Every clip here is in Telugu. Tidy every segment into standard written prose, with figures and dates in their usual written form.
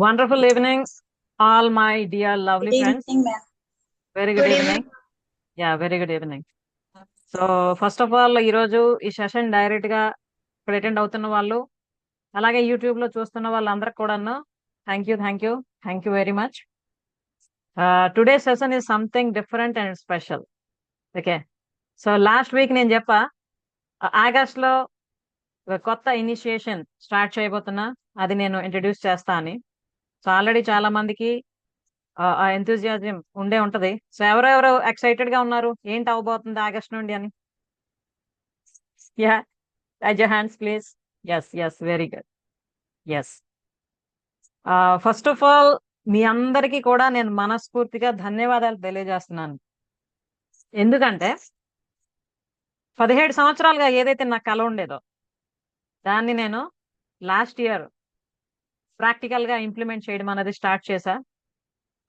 Wonderful evening, all my dear lovely Good friends. evening, ma'am. Very good Good evening. evening. Yeah, very good evening. So first of all ఈరోజు ఈ సెషన్ డైరెక్ట్ గా ఇప్పుడు అటెండ్ అవుతున్న వాళ్ళు, అలాగే యూట్యూబ్ లో చూస్తున్న వాళ్ళందరికి కూడాను thank you very much. Today session is something different and special. Okay, so last week నేను చెప్పా ఆగస్ట్ లో ఒక కొత్త ఇనిషియేషన్ స్టార్ట్ చేయబోతున్నా, అది నేను ఇంట్రడ్యూస్ చేస్తా అని. సో ఆల్రెడీ చాలా మందికి ఆ ఎంతూజియాజం ఉండే ఉంటది. సో ఎవరెవరు ఎక్సైటెడ్ గా ఉన్నారు ఏంటి అవబోతుంది ఆగస్ట్ నుండి అని? Yeah, raise your hands please. Yes yes, very good. Yes, first of all మీ అందరికీ కూడా నేను మనస్ఫూర్తిగా ధన్యవాదాలు తెలియజేస్తున్నాను. ఎందుకంటే 17 సంవత్సరాలుగా ఏదైతే నాకు కల ఉండేదో దాన్ని నేను లాస్ట్ ఇయర్ ప్రాక్టికల్ గా ఇంప్లిమెంట్ చేయడం అనేది స్టార్ట్ చేశా.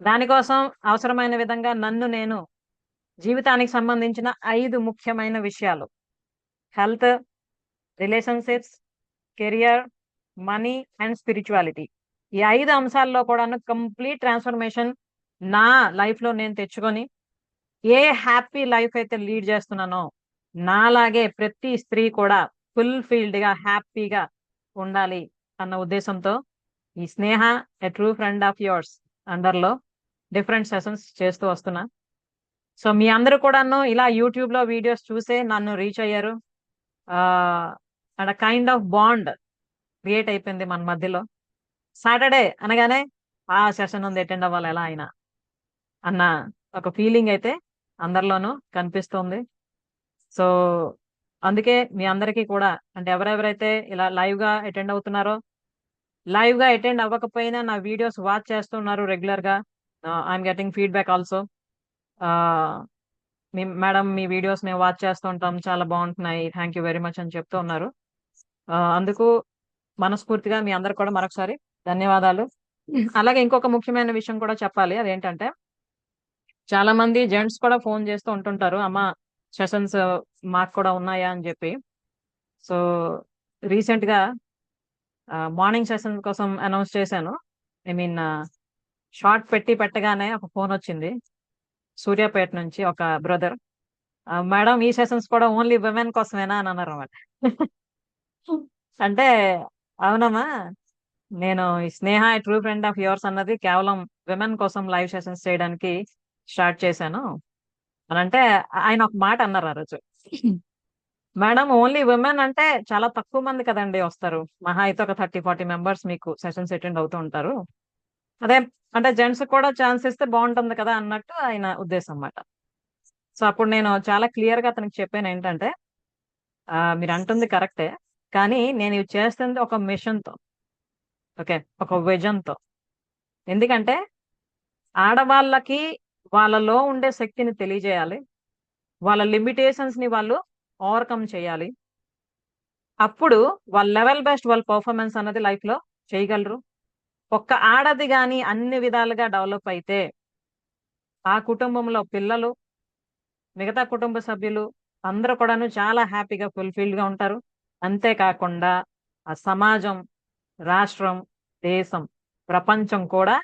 దానికోసం అవసరమైన విధంగా నన్ను నేను జీవితానికి సంబంధించిన 5 ముఖ్యమైన విషయాలు: health, relationships, career, money and spirituality, ఈ 5 అంశాల్లో కూడాను కంప్లీట్ ట్రాన్స్ఫర్మేషన్ నా లైఫ్ లో నేను తెచ్చుకొని ఏ హ్యాపీ లైఫ్ అయితే లీడ్ చేస్తున్నానో నాలాగే ప్రతి స్త్రీ కూడా ఫుల్ఫిల్డ్ గా హ్యాపీగా ఉండాలి అన్న ఉద్దేశంతో ఈ Sneha a true friend of yours అండర్లో డిఫరెంట్ సెషన్స్ చేస్తూ వస్తున్నా. సో మీ అందరూ కూడాను ఇలా యూట్యూబ్ లో వీడియోస్ చూసే నన్ను రీచ్ అయ్యారు. And kind of bond create అయిపోయింది మన మధ్యలో. సాటర్డే అనగానే ఆ సెషన్ ఉంది, అటెండ్ అవ్వాలి ఎలా అయినా అన్న ఒక ఫీలింగ్ అయితే అందరిలోనూ కనిపిస్తుంది. సో అందుకే మీ అందరికీ కూడా, అంటే ఎవరెవరైతే ఇలా లైవ్ గా అటెండ్ అవుతున్నారో, లైవ్ గా అటెండ్ అవ్వకపోయినా నా వీడియోస్ వాచ్ చేస్తున్నారు రెగ్యులర్ గా, I'm getting feedback also. Me madam me videos మేము వాచ్ చేస్తూ ఉంటాం, చాలా బాగుంటున్నాయి, థ్యాంక్ యూ వెరీ మచ్ అని చెప్తూ ఉన్నారు. అందుకు మనస్ఫూర్తిగా మీ అందరు కూడా మరొకసారి ధన్యవాదాలు. అలాగే ఇంకొక ముఖ్యమైన విషయం కూడా చెప్పాలి, అదేంటంటే చాలా మంది జెంట్స్ కూడా ఫోన్ చేస్తూ ఉంటుంటారు, అమ్మ సెషన్స్ మాకు కూడా ఉన్నాయా అని చెప్పి. సో రీసెంట్ గా మార్నింగ్ సెషన్ కోసం అనౌన్స్ చేశాను. ఐ మీన్ షార్ట్ పెట్టగానే ఒక ఫోన్ వచ్చింది సూర్యాపేట నుంచి ఒక బ్రదర్. మేడం ఈ సెషన్స్ కూడా ఓన్లీ విమెన్ కోసమేనా అని అన్నారు అన్నమాట. అంటే అవునమ్మా, నేను ఈ Sneha true friend of yours అన్నది కేవలం విమెన్ కోసం లైవ్ సెషన్స్ చేయడానికి స్టార్ట్ చేశాను అని అంటే, ఆయన ఒక మాట అన్నారు ఆ రోజు. మేడం ఓన్లీ విమెన్ అంటే చాలా తక్కువ మంది కదండి వస్తారు, మహా అయితే ఒక 30-40 మెంబర్స్ మీకు సెషన్స్ అటెండ్ అవుతూ ఉంటారు, అదే అంటే జెంట్స్ కూడా ఛాన్స్ ఇస్తే బాగుంటుంది కదా అన్నట్టు ఆయన ఉద్దేశం అన్నమాట. సో అప్పుడు నేను చాలా క్లియర్ గా అతనికి చెప్పాను ఏంటంటే, మీరు అంటుంది కరెక్టే, కానీ నేను ఇవి చేస్తుంది ఒక మిషన్ తో, ఓకే, ఒక విజన్ తో. ఎందుకంటే ఆడవాళ్ళకి వాళ్ళలో ఉండే శక్తిని తెలియజేయాలి, వాళ్ళ లిమిటేషన్స్ ని వాళ్ళు ఓవర్కమ్ చేయాలి. అప్పుడు వాళ్ళ లెవెల్ బెస్ట్ వాళ్ళ పర్ఫార్మెన్స్ అన్నది లైఫ్ లో చేయగలరు. ఒక్క ఆడది గాని అన్ని విధాలుగా డెవలప్ అయితే ఆ కుటుంబంలో పిల్లలు, మిగతా కుటుంబ సభ్యులు అందరూ కూడాను చాలా హ్యాపీగా ఫుల్ఫిల్డ్ గా ఉంటారు. అంతేకాకుండా ఆ సమాజం, రాష్ట్రం, దేశం, ప్రపంచం కూడా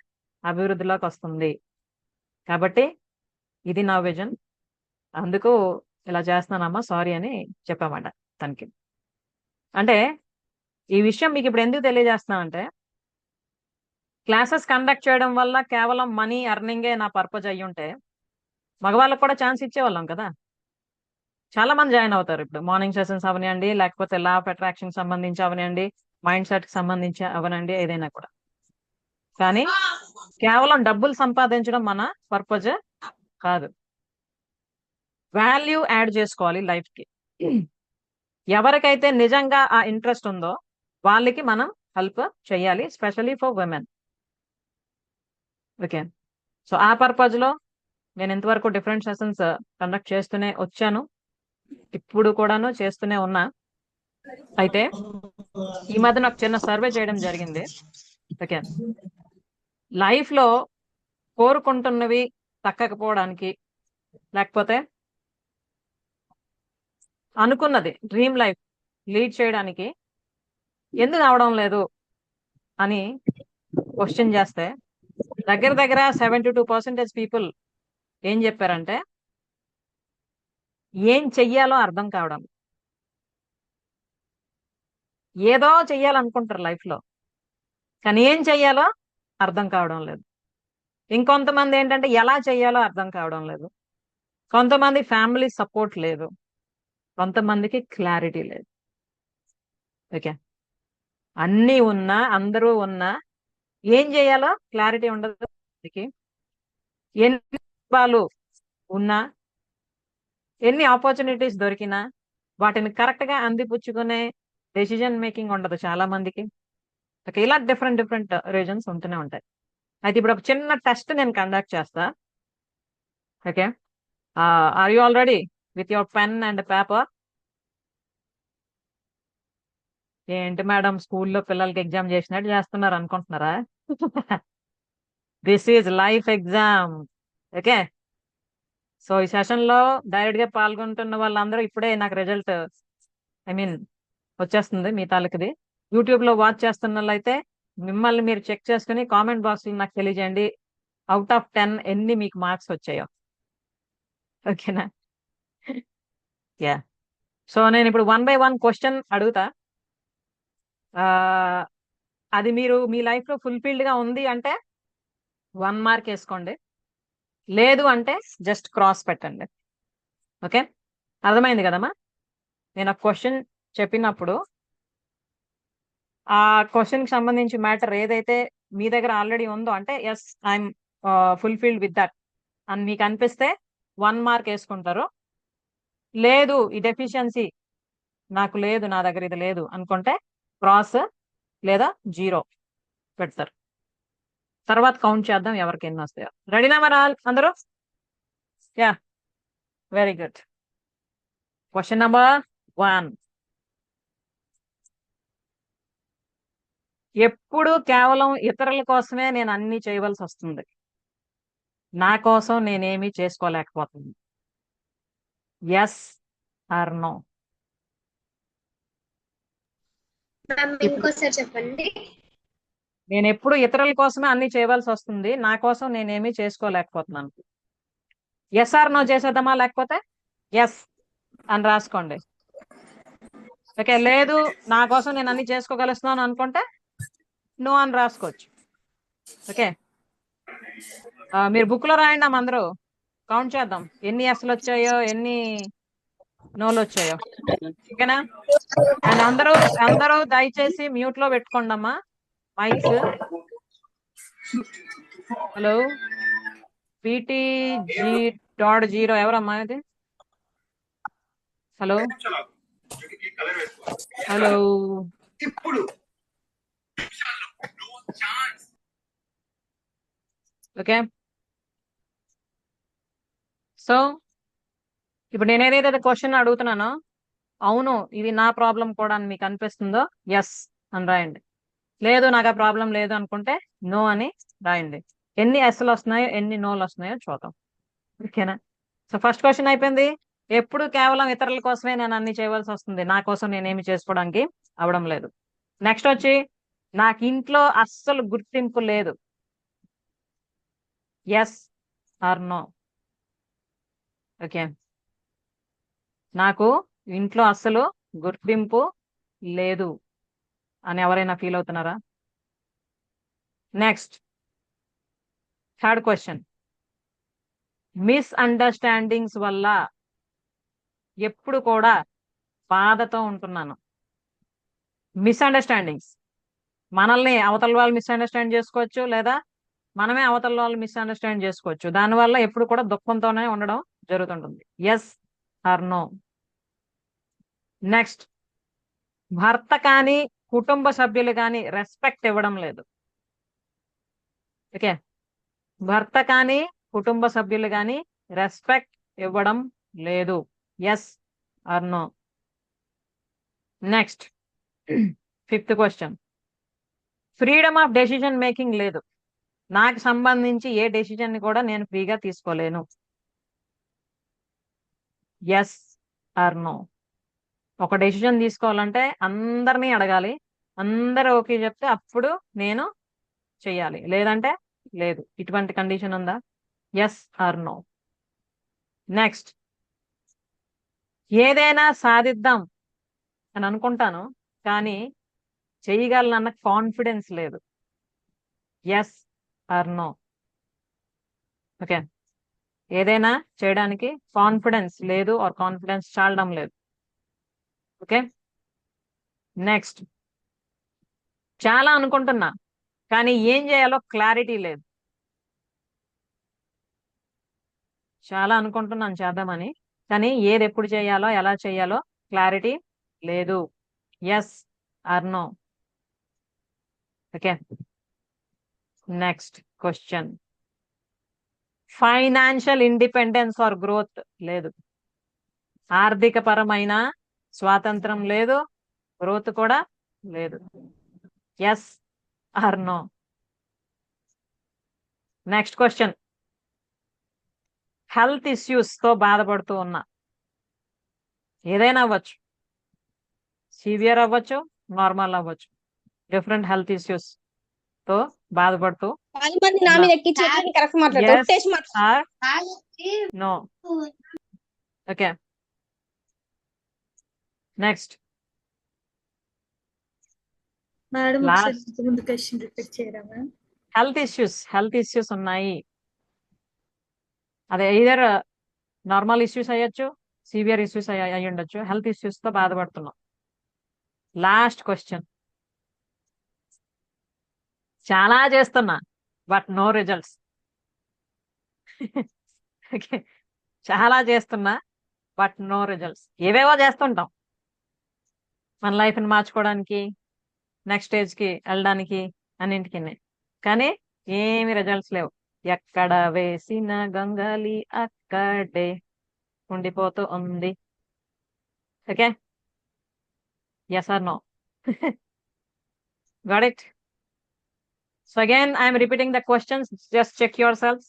అభివృద్ధిలోకి వస్తుంది. కాబట్టి ఇది నా విజన్. అందుకు ఇలా చేస్తున్నానమ్మా, సారీ అని చెప్పామాట తనకి. అంటే ఈ విషయం మీకు ఇప్పుడు ఎందుకు తెలియజేస్తున్నానంటే, క్లాసెస్ కండక్ట్ చేయడం వల్ల కేవలం మనీ ఎర్నింగే నా పర్పస్ అయ్యి ఉంటే మగవాళ్ళకు కూడా ఛాన్స్ ఇచ్చేవాళ్ళం కదా. చాలా మంది జాయిన్ అవుతారు ఇప్పుడు మార్నింగ్ సెషన్స్ అవనివ్వండి, లేకపోతే లా ఆఫ్ అట్రాక్షన్ సంబంధించి అవనివ్వండి, మైండ్ సెట్ కి సంబంధించి అవనండి, ఏదైనా కూడా. కానీ కేవలం డబ్బులు సంపాదించడం మన పర్పస్ కాదు, వాల్యూ యాడ్ చేసుకోవాలి లైఫ్ కి. ఎవరికైతే నిజంగా ఆ ఇంట్రెస్ట్ ఉందో వాళ్ళకి మనం హెల్ప్ చేయాలి, specially for women. Okay, so ఆ పర్పస్ లో నేను ఇంతవరకు డిఫరెంట్ సెషన్స్ కండక్ట్ చేస్తూనే వచ్చాను, ఇప్పుడు కూడాను చేస్తూనే ఉన్నా. అయితే ఈ మధ్య నాకు చిన్న సర్వే చేయడం జరిగింది. ఓకే, లైఫ్ లో కోరుకుంటున్నవి దక్కకపోవడానికి, లేకపోతే అనుకున్నది డ్రీమ్ లైఫ్ లీడ్ చేయడానికి ఎందుకు అవడం లేదు అని క్వశ్చన్ చేస్తే దగ్గర దగ్గర 72% పీపుల్ ఏం చెప్పారంటే ఏం చెయ్యాలో అర్థం కావడం. ఏదో చెయ్యాలనుకుంటారు లైఫ్ లో, కానీ ఏం చెయ్యాలో అర్థం కావడం లేదు. ఇంకొంతమంది ఏంటంటే ఎలా చెయ్యాలో అర్థం కావడం లేదు. కొంతమంది ఫ్యామిలీ సపోర్ట్ లేదు, కొంతమందికి క్లారిటీ లేదు. ఓకే, అన్నీ ఉన్నా అందరూ ఉన్నా ఏం చేయాలో క్లారిటీ ఉండదు. ఎన్ని వాళ్ళు ఉన్నా, ఎన్ని ఆపర్చునిటీస్ దొరికినా వాటిని కరెక్ట్ గా అందిపుచ్చుకునే డెసిజన్ మేకింగ్ ఉండదు చాలా మందికి. ఓకే, ఇలా డిఫరెంట్ డిఫరెంట్ రీజన్స్ ఉంటూనే ఉంటాయి. అయితే ఇప్పుడు ఒక చిన్న టెస్ట్ నేను కండక్ట్ చేస్తా. Okay, are you all ready with your pen and paper? ఏంటి మేడం స్కూల్లో పిల్లలకి ఎగ్జామ్ చేసినట్టు చేస్తున్నారు అనుకుంటున్నారా? This is life exam. Okay, so ఈ సెషన్ లో డైరెక్ట్ గా పాల్గొంటున్న వాళ్ళందరూ ఇప్పుడే నాకు రిజల్ట్, ఐ మీన్ వచ్చేస్తుంది మీ తాలూకుది. యూట్యూబ్ లో వాచ్ చేస్తున్న వాళ్ళైతే మిమ్మల్ని మీరు చెక్ చేసుకుని కామెంట్ బాక్స్ లో నాకు తెలియజేయండి, అవుట్ ఆఫ్ 10 ఎన్ని మీకు మార్క్స్ వచ్చాయో. ఓకేనా? యా, సో నేను ఇప్పుడు 1 by 1 క్వశ్చన్ అడుగుతా. ఆ అది మీరు మీ లైఫ్ లో ఫుల్ఫిల్డ్ గా ఉంది అంటే 1 మార్క్ వేసుకోండి, లేదు అంటే జస్ట్ క్రాస్ పెట్టండి. ఓకే, అర్థమైంది కదమ్మా? నేను ఒక క్వశ్చన్ చెప్పినప్పుడు ఆ క్వశ్చన్ కి సంబంధించి మ్యాటర్ ఏదైతే మీ దగ్గర ఆల్రెడీ ఉందో అంటే yes I'm fulfilled with that అని మీకు అనిపిస్తే 1 మార్క్ వేసుకుంటారు. లేదు ఈ డెఫిషియన్సీ నాకు లేదు, నా దగ్గర ఇది లేదు అనుకుంటే క్రాస్ లేదా 0 పెడతారు. తర్వాత కౌంట్ చేద్దాం ఎవరికి ఎన్ని వస్తాయో. రెడీనా మరి అందరూ? Yeah, very good. Question number 1. ఎప్పుడు కేవలం ఇతరుల కోసమే నేను అన్ని చేయవలసి వస్తుంది, నా కోసం నేనేమీ చేసుకోలేకపోతుంది. Yes or no? మ్యామ్ ఇప్పుడు ఇంకోసారి చెప్పండి. నేను ఎప్పుడు ఇతరుల కోసమే అన్ని చేయవలసి వస్తుంది, నా కోసం నేనేమీ చేసుకోలేకపోతున్నాను. ఎస్ ఆర్ నో చేసేద్దామా? లేకపోతే ఎస్ అని రాసుకోండి. ఓకే, లేదు నా కోసం నేను అన్ని చేసుకోగలుస్తున్నాను అనుకుంటే నో అని రాసుకోవచ్చు. ఓకే, మీరు బుక్ లో రాయండి అమ్మ, అందరూ కౌంట్ చేద్దాం ఎన్ని ఎస్లు వచ్చాయో ఎన్ని నోలు వచ్చాయో. ఓకేనా? అండ్ అందరూ అందరూ దయచేసి మ్యూట్ లో పెట్టుకోండి అమ్మా మైక్స్. హలో, PTG.0 ఎవరమ్మా ఇది? Hello hello, okay. సో ఇప్పుడు నేను ఏదైతే క్వశ్చన్ అడుగుతున్నానో అవును ఇది నా ప్రాబ్లం కూడా అని మీకు అనిపిస్తుందో ఎస్ అని రాయండి, లేదు నాకు ఆ ప్రాబ్లం లేదు అనుకుంటే నో అని రాయండి. ఎన్ని ఎస్లు వస్తున్నాయో ఎన్ని నోలు వస్తున్నాయో చూద్దాం. ఓకేనా? సో ఫస్ట్ క్వశ్చన్ అయిపోయింది. ఎప్పుడు కేవలం ఇతరుల కోసమే నేను అన్ని చేయవలసి వస్తుంది, నా కోసం నేనేమి చేసుకోవడానికి అవడం లేదు. నెక్స్ట్ వచ్చి నాకు ఇంట్లో అస్సలు గుర్తింపు లేదు. Yes or no? ఓకే, నాకు ఇంట్లో అస్సలు గుర్తింపు లేదు అని ఎవరైనా ఫీల్ అవుతున్నారా? నెక్స్ట్ థర్డ్ క్వశ్చన్, మిస్అండర్స్టాండింగ్స్ వల్ల ఎప్పుడు కూడా బాధతో ఉంటున్నాను. మిస్అండర్స్టాండింగ్స్, మనల్ని అవతల వాళ్ళు మిస్అండర్స్టాండ్ చేసుకోవచ్చు, లేదా మనమే అవతల వాళ్ళు మిస్అండర్స్టాండ్ చేసుకోవచ్చు. దానివల్ల ఎప్పుడు కూడా దుఃఖంతోనే ఉండడం జరుగుతుంటుంది. Yes or no? నెక్స్ట్, భర్త కానీ కుటుంబ సభ్యులు కానీ రెస్పెక్ట్ ఇవ్వడం లేదు. ఓకే, భర్త కానీ కుటుంబ సభ్యులు కానీ రెస్పెక్ట్ ఇవ్వడం లేదు. Yes or no? Next fifth question, freedom of decision making లేదు, నాకు సంబంధించి ఏ డెసిజన్ ని కూడా నేను ఫ్రీగా తీసుకోలేను. Yes or no? ఒక డెసిజన్ తీసుకోవాలంటే అందరినీ అడగాలి, అందరూ ఓకే చెప్తే అప్పుడు నేను చెయ్యాలి, లేదంటే లేదు. ఇటువంటి కండిషన్ ఉందా? Yes or no. నెక్స్ట్, ఏదైనా సాధిద్దాం అని అనుకుంటాను, కానీ చేయగలనన్న కాన్ఫిడెన్స్ లేదు. Yes or no. ఓకే, ఏదైనా చేయడానికి కాన్ఫిడెన్స్ లేదు ఆర్ కాన్ఫిడెన్స్ చాలడం లేదు. ఓకే, నెక్స్ట్, చాలా అనుకుంటున్నా కానీ ఏం చేయాలో క్లారిటీ లేదు. చాలా అనుకుంటున్నాను చేద్దామని, కానీ ఏది ఎప్పుడు చేయాలో ఎలా చేయాలో క్లారిటీ లేదు. Yes or no. Okay, next question, financial independence or growth లేదు. ఆర్థిక పరమైన స్వాతంత్రం లేదు, గ్రోత్ కూడా లేదు. Yes or no. Next question, health issues తో బాధపడుతూ ఉన్నా. ఏదైనా అవ్వచ్చు, సివియర్ అవ్వచ్చు, నార్మల్ అవ్వచ్చు. డిఫరెంట్ హెల్త్ ఇష్యూస్ తో బాధపడుతూ 10 మంది నా ఉన్నా. మీద ఎక్కి చేతులని కరెక్ట్ మాట్లాడతా ఎస్ ఒట్టేసి మాట్లాడు. Or no. Okay, next, madam last, ఒకసారి ముందు క్వశ్చన్ రిపీట్ చేయరా మ్యామ్? హెల్త్ ఇష్యూస్ ఉన్నాయి. అదే ఇదర్ నార్మల్ ఇష్యూస్ అయ్యొచ్చు, సివియర్ ఇష్యూస్ అయ్యి ఉండొచ్చు. హెల్త్ ఇష్యూస్ తో బాధపడుతున్నాం. లాస్ట్ క్వశ్చన్, చాలా చేస్తున్నా బట్ నో రిజల్ట్స్. ఓకే, చాలా చేస్తున్నా బట్ నో రిజల్ట్స్. ఏవేవో చేస్తుంటాం మన లైఫ్ని మార్చుకోవడానికి, నెక్స్ట్ స్టేజ్ కి వెళ్ళడానికి, అన్నింటికి, కానీ ఏమి రిజల్ట్స్ లేవు. ఎక్కడ వేసిన గంగాలి అక్కడే ఉండిపోతూ ఉంది. Okay, yes or no. Got it? So again I'm repeating the questions, just check yourself.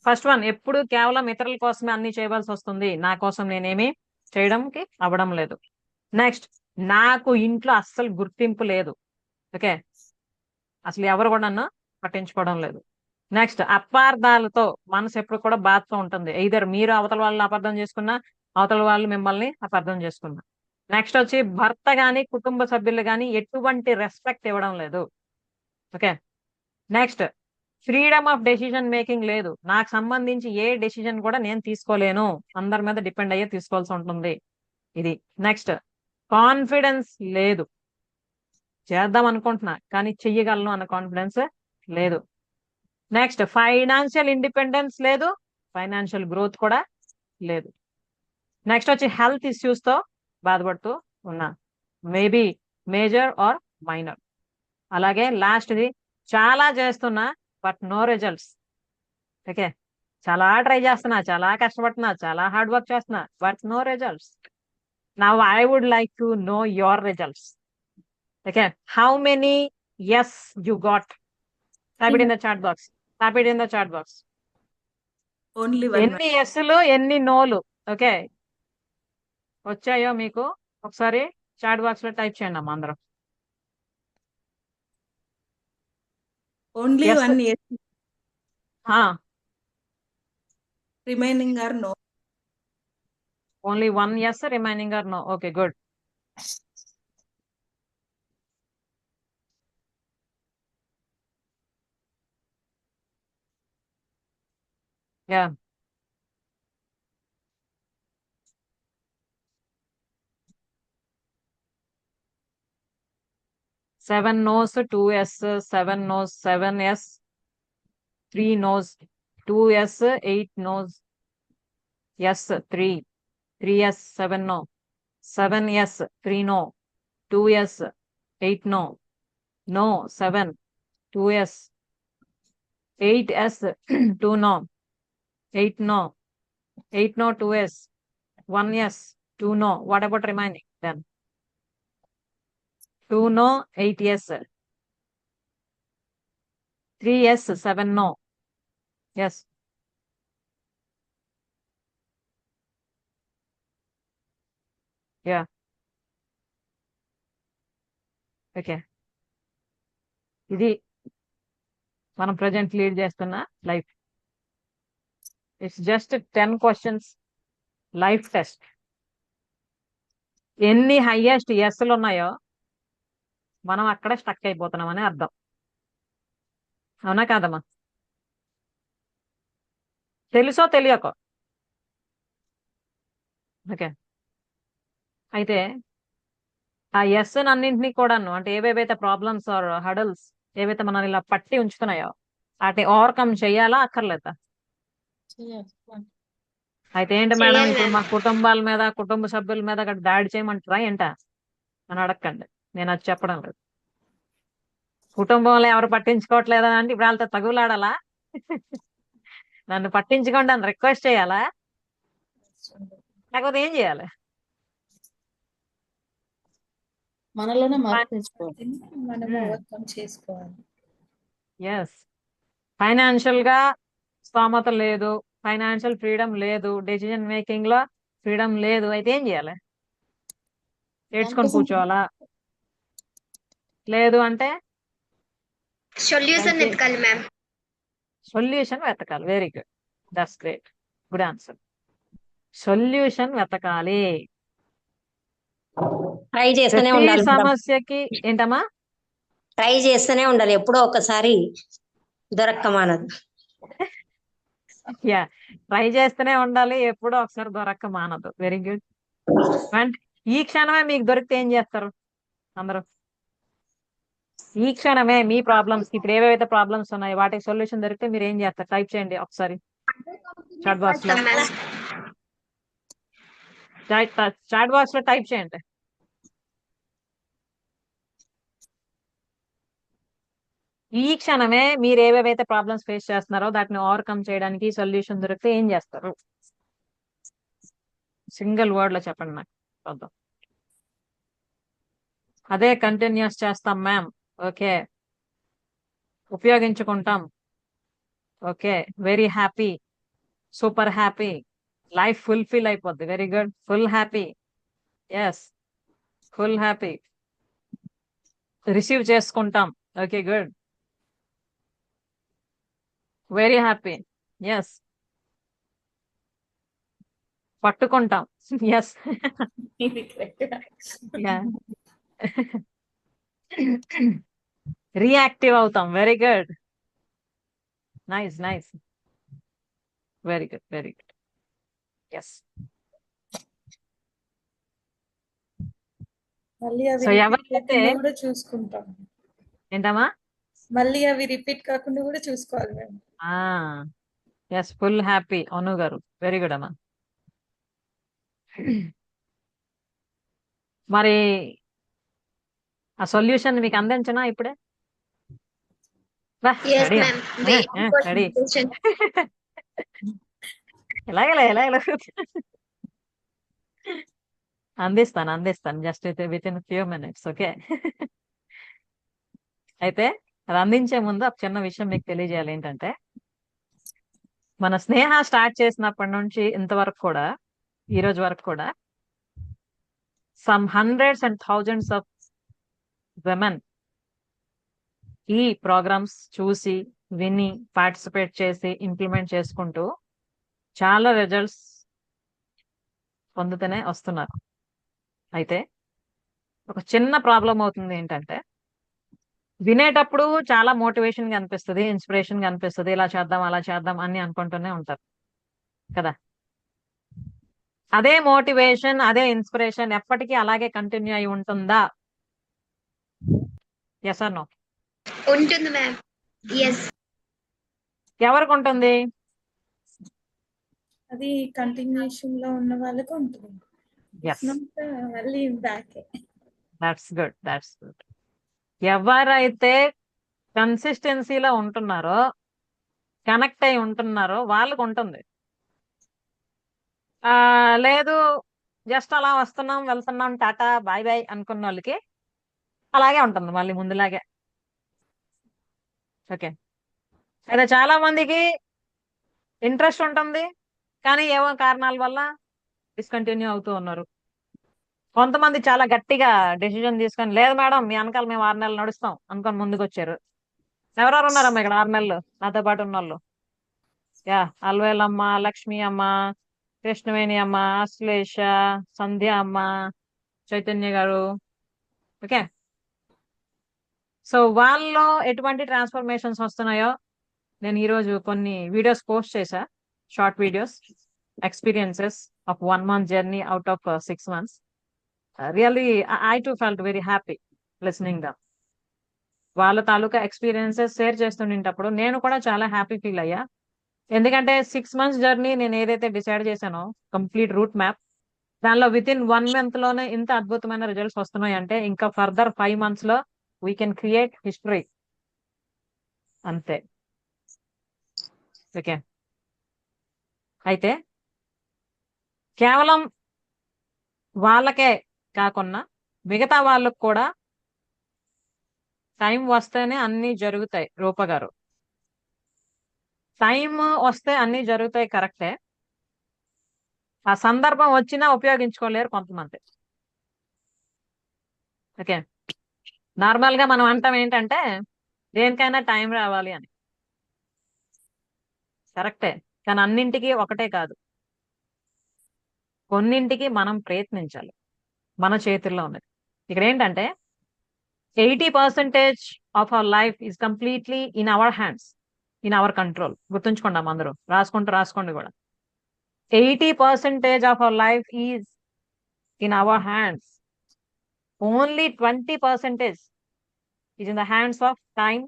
First one, ఎప్పుడు కేవలం ఇతరుల కోసమే అన్ని చేయవలసి వస్తుంది, నా కోసం నేనేమి చేయడంకి అవ్వడం లేదు. నెక్స్ట్, నాకు ఇంట్లో అస్సలు గుర్తింపు లేదు. ఓకే, అసలు ఎవరు కూడా నన్ను పట్టించుకోవడం లేదు. నెక్స్ట్, అపార్థాలతో మనసు ఎప్పుడు కూడా బాధతో ఉంటుంది. ఇద్దరు మీరు అవతల వాళ్ళని అపార్థం చేసుకున్నా, అవతల వాళ్ళు మిమ్మల్ని అపార్థం చేసుకున్నా. నెక్స్ట్ వచ్చి, భర్త గాని కుటుంబ సభ్యులు గాని ఎటువంటి రెస్పెక్ట్ ఇవ్వడం లేదు. Okay, next, freedom of decision making లేదు. నాకు సంబంధించి ఏ డెసిషన్ కూడా నేను తీసుకోలేను, అందరి మీద డిపెండ్ అయ్యే తీసుకోవాల్సి ఉంటుంది. ఇది. నెక్స్ట్, కాన్ఫిడెన్స్ లేదు. చేద్దాం అనుకుంటున్నా కానీ చెయ్యగలను అన్న కాన్ఫిడెన్స్ లేదు. నెక్స్ట్, ఫైనాన్షియల్ ఇండిపెండెన్స్ లేదు, ఫైనాన్షియల్ గ్రోత్ కూడా లేదు. నెక్స్ట్ వచ్చి, హెల్త్ ఇష్యూస్ తో బాధపడుతూ ఉన్నా, మేబీ మేజర్ ఆర్ మైనర్. అలాగే లాస్ట్ది, చాలా చేస్తున్నా బట్ నో రిజల్ట్స్. ఓకే, చాలా ట్రై చేస్తున్నా, చాలా కష్టపడుతున్నా, చాలా హార్డ్ వర్క్ చేస్తున్నా but no results. Now I would like to know your results. Okay, how many yes you got? Type it in the chat box. Type it in the chat box. Only one ఎన్ని ఎస్లు ఎన్ని నోలు ఓకే వచ్చాయో మీకు ఒకసారి చాట్ బాక్స్ లో టైప్ చేయండి అమ్మా అందరం. Only Yes. One yes, remaining or no. Only one yes, remaining or no. Okay, good. Yeah, seven noes, 2 yes, 7 noes, 7 yes, 3 noes, 2 yes, 8 noes, yes 3, 3 yes, 7 no, 7 yes, 3 no, 2 yes, 8 no, no 7, 2 yes, 8 yes, 2 no, 8 no, 8 no, 2 yes, 1 yes, 2 no. What about remaining then? 2 no, 8 yes, 3 yes, 7 no. Yes. Yeah. Okay. ఇది మనం ప్రజెంట్ లీడ్ చేస్తున్న life. It's just 10 questions life test. ఎన్ని హైయెస్ట్ ఎస్లు ఉన్నాయో మనం అక్కడ స్టక్ అయిపోతున్నామని అర్థం. అవునా కాదమ్మా? తెలుసో తెలియకో. ఓకే. అయితే ఆ ఎస్ అన్నింటినీ కూడాను, అంటే ఏవేవైతే ప్రాబ్లమ్స్ ఆర్ హడల్స్ ఏవైతే మనల్ని ఇలా పట్టి ఉంచుతున్నాయో వాటిని ఓవర్కమ్ చెయ్యాలా అక్కర్లేదా? అయితే ఏంటి మేడం, చెయ్యాలి ఇప్పుడు మ్యామ్. మా కుటుంబాల మీద, కుటుంబ సభ్యుల మీద అక్కడ దాడి చేయమంటారా ఏంటా అని అడగండి. నేను అది చెప్పడం లేదు. కుటుంబంలో ఎవరు పట్టించుకోవట్లేదా అంటే ఇప్పుడు వాళ్ళతో తగులాడాలా? నన్ను పట్టించుకోండి అని రిక్వెస్ట్ చేయాలా? లేకపోతే ఏం చేయాలి? మనలోనే మార్పు తెచ్చుకోవాలి. మనం Hmm. ఓవర్కమ్ చేసుకోవాలి. ఎస్. ఫైనాన్షియల్ గా స్తోమత లేదు, ఫైనాన్షియల్ ఫ్రీడమ్ లేదు, డెసిజన్ మేకింగ్ లో ఫ్రీడమ్ లేదు, అయితే ఏం చేయాలి? ఏడ్చుకొని దానికోసం కూర్చోవాలా? లేదు అంటే సొల్యూషన్ దానికి వెతకాలి మ్యామ్. సొల్యూషన్ వెతకాలి. Very good, that's great, good answer. Solution వెతకాలి. ట్రై చేస్తూనే ప్రతి ఉండాలి మేడం. సమస్యకి ఏంటమ్మా? ట్రై చేస్తూనే ఉండాలి, ఎప్పుడో ఒకసారి దొరక్క యా, ట్రై చేస్తూనే ఉండాలి, ఎప్పుడో ఒకసారి దొరక్క మానదు. Very good. అంటే ఈ క్షణమే మీకు దొరికితే ఏం చేస్తారు అందరూ? ఈ క్షణమే మీ ప్రాబ్లమ్స్, ఇప్పుడు ఏవైతే ప్రాబ్లమ్స్ ఉన్నాయో వాటికి సొల్యూషన్ దొరికితే మీరు ఏం చేస్తారు? టైప్ చేయండి ఒకసారి చాట్ బాక్స్ లో. చాట్ బాక్స్ లో టైప్ చేయండి. ఈ క్షణమే మీరు ఏవేవైతే ప్రాబ్లమ్స్ ఫేస్ చేస్తున్నారో దాటిని ఓవర్కమ్ చేయడానికి సొల్యూషన్ దొరికితే ఏం చేస్తారు? సింగిల్ వర్డ్ లో చెప్పండి నాకు చూద్దాం. అదే కంటిన్యూస్ చేస్తాం మ్యామ్. ఓకే, ఉపయోగించుకుంటాం. Okay, very happy, super happy, life fulfil అయిపోద్ది. Very good, full happy. Yes, full happy. Receive చేసుకుంటాం. Okay, good, very happy. Yes, పట్టుకుంటాం. ఎస్. ఇది correct. రియాక్టివ్ అవుతాం. Very good, nice nice, very good, very good. Yes. మళ్ళీ అవి సో రిపీట్ ఎవరైతే కాకుండా కూడా చూసుకుంటాం. ఏంటమ్మా? మళ్ళీ అవి రిపీట్ కాకుండా కూడా చూసుకోవాలి మేము. Yes, full happy. అను గారు, వెరీ గుడ్ అమ్మా. మరి ఆ సొల్యూషన్ మీకు అందించనా ఇప్పుడే? Yes, ready ma'am. Waiting for ready. invitation. ఎలాగలే ఎలాగలే అందిస్తాను అందిస్తాను, just with in few minutes. Okay. అయితే అది అందించే ముందు ఒక చిన్న విషయం మీకు తెలియజేయాలి. ఏంటంటే మన స్నేహ స్టార్ట్ చేసినప్పటి నుంచి ఇంతవరకు కూడా, ఈ రోజు వరకు కూడా some hundreds and thousands of women ఈ ప్రోగ్రామ్స్ చూసి, విని, పార్టిసిపేట్ చేసి, ఇంప్లిమెంట్ చేసుకుంటూ చాలా రిజల్ట్స్ పొందుతూనే వస్తున్నారు. అయితే ఒక చిన్న ప్రాబ్లం అవుతుంది. ఏంటంటే వినేటప్పుడు చాలా మోటివేషన్ గా అనిపిస్తుంది, ఇన్స్పిరేషన్ గా అనిపిస్తుంది, ఇలా చేద్దాం అలా చేద్దాం అని అనుకుంటూనే ఉంటారు కదా. అదే మోటివేషన్, అదే ఇన్స్పిరేషన్ ఎప్పటికీ అలాగే కంటిన్యూ అయి ఉంటుందా? Yes or no? ఉంటుంది మ్యామ్. ఎస్. ఎవరికి ఉంటుంది? అది కంటిన్యూషన్ లో ఉన్న వాళ్ళకి ఉంటుంది. ఎస్, మళ్ళీ back. That's good, that's good. ఎవరైతే కన్సిస్టెన్సీలో ఉంటున్నారో, కనెక్ట్ అయి ఉంటున్నారో వాళ్ళకు ఉంటుంది. లేదు, జస్ట్ అలా వస్తున్నాం వెళ్తున్నాం టాటా బాయ్ బాయ్ అనుకున్న వాళ్ళకి అలాగే ఉంటుంది మళ్ళీ ముందులాగే. ఓకే. అయితే చాలా మందికి ఇంట్రెస్ట్ ఉంటుంది, కానీ ఏవో కారణాల వల్ల డిస్కంటిన్యూ అవుతూ ఉన్నారు. కొంతమంది చాలా గట్టిగా డెసిజన్ తీసుకొని, లేదు మేడం మీ వెనకాల మేము 6 నెలలు నడుస్తాం అనుకొని ముందుకు వచ్చారు. ఎవరెవరు ఉన్నారమ్మా ఇక్కడ 6 నెలలు నాతో పాటు ఉన్న వాళ్ళు? యా, అల్వేలమ్మ, లక్ష్మి అమ్మ, కృష్ణవేణి అమ్మ, అశ్లేష, సంధ్య అమ్మ, చైతన్య గారు. ఓకే. సో వాళ్ళలో ఎటువంటి ట్రాన్స్ఫర్మేషన్స్ వస్తున్నాయో నేను ఈరోజు కొన్ని వీడియోస్ పోస్ట్ చేశా, short videos, experiences of 1 month journey out of 6 months. Really I too felt very happy listening them. వాళ్ళ తాలూకా ఎక్స్పీరియన్సెస్ షేర్ చేస్తుండేటప్పుడు నేను కూడా చాలా హ్యాపీ ఫీల్ అయ్యా. ఎందుకంటే 6 months జర్నీ నేను ఏదైతే డిసైడ్ చేశానో, కంప్లీట్ రూట్ మ్యాప్, దానిలో విత్ ఇన్ 1 month లోనే ఇంత అద్భుతమైన రిజల్ట్స్ వస్తున్నాయి అంటే ఇంకా ఫర్దర్ 5 months లో వీ కెన్ క్రియేట్ హిస్టరీ. అంతే. ఓకే. అయితే కేవలం వాళ్ళకే కాకుండా మిగతా వాళ్ళకు కూడా టైం వస్తేనే అన్ని జరుగుతాయి. రూప గారు, టైం వస్తే అన్ని జరుగుతాయి, కరెక్టే. ఆ సందర్భం వచ్చినా ఉపయోగించుకోలేరు కొంతమంది. ఓకే. నార్మల్ గా మనం అంటాం ఏంటంటే దేనికైనా టైం రావాలి అని, కరెక్టే. కానీ అన్నింటికి ఒకటే కాదు, కొన్నింటికి మనం ప్రయత్నించాలి. మన చేతుల్లో ఉన్నది. ఇక్కడ ఏంటంటే 80% of our life is completely in our hands, in our control. గుర్తుంచుకోండి అందరూ, రాసుకోండి కూడా. 80% of our life is in our hands. Only 20% is in the hands of time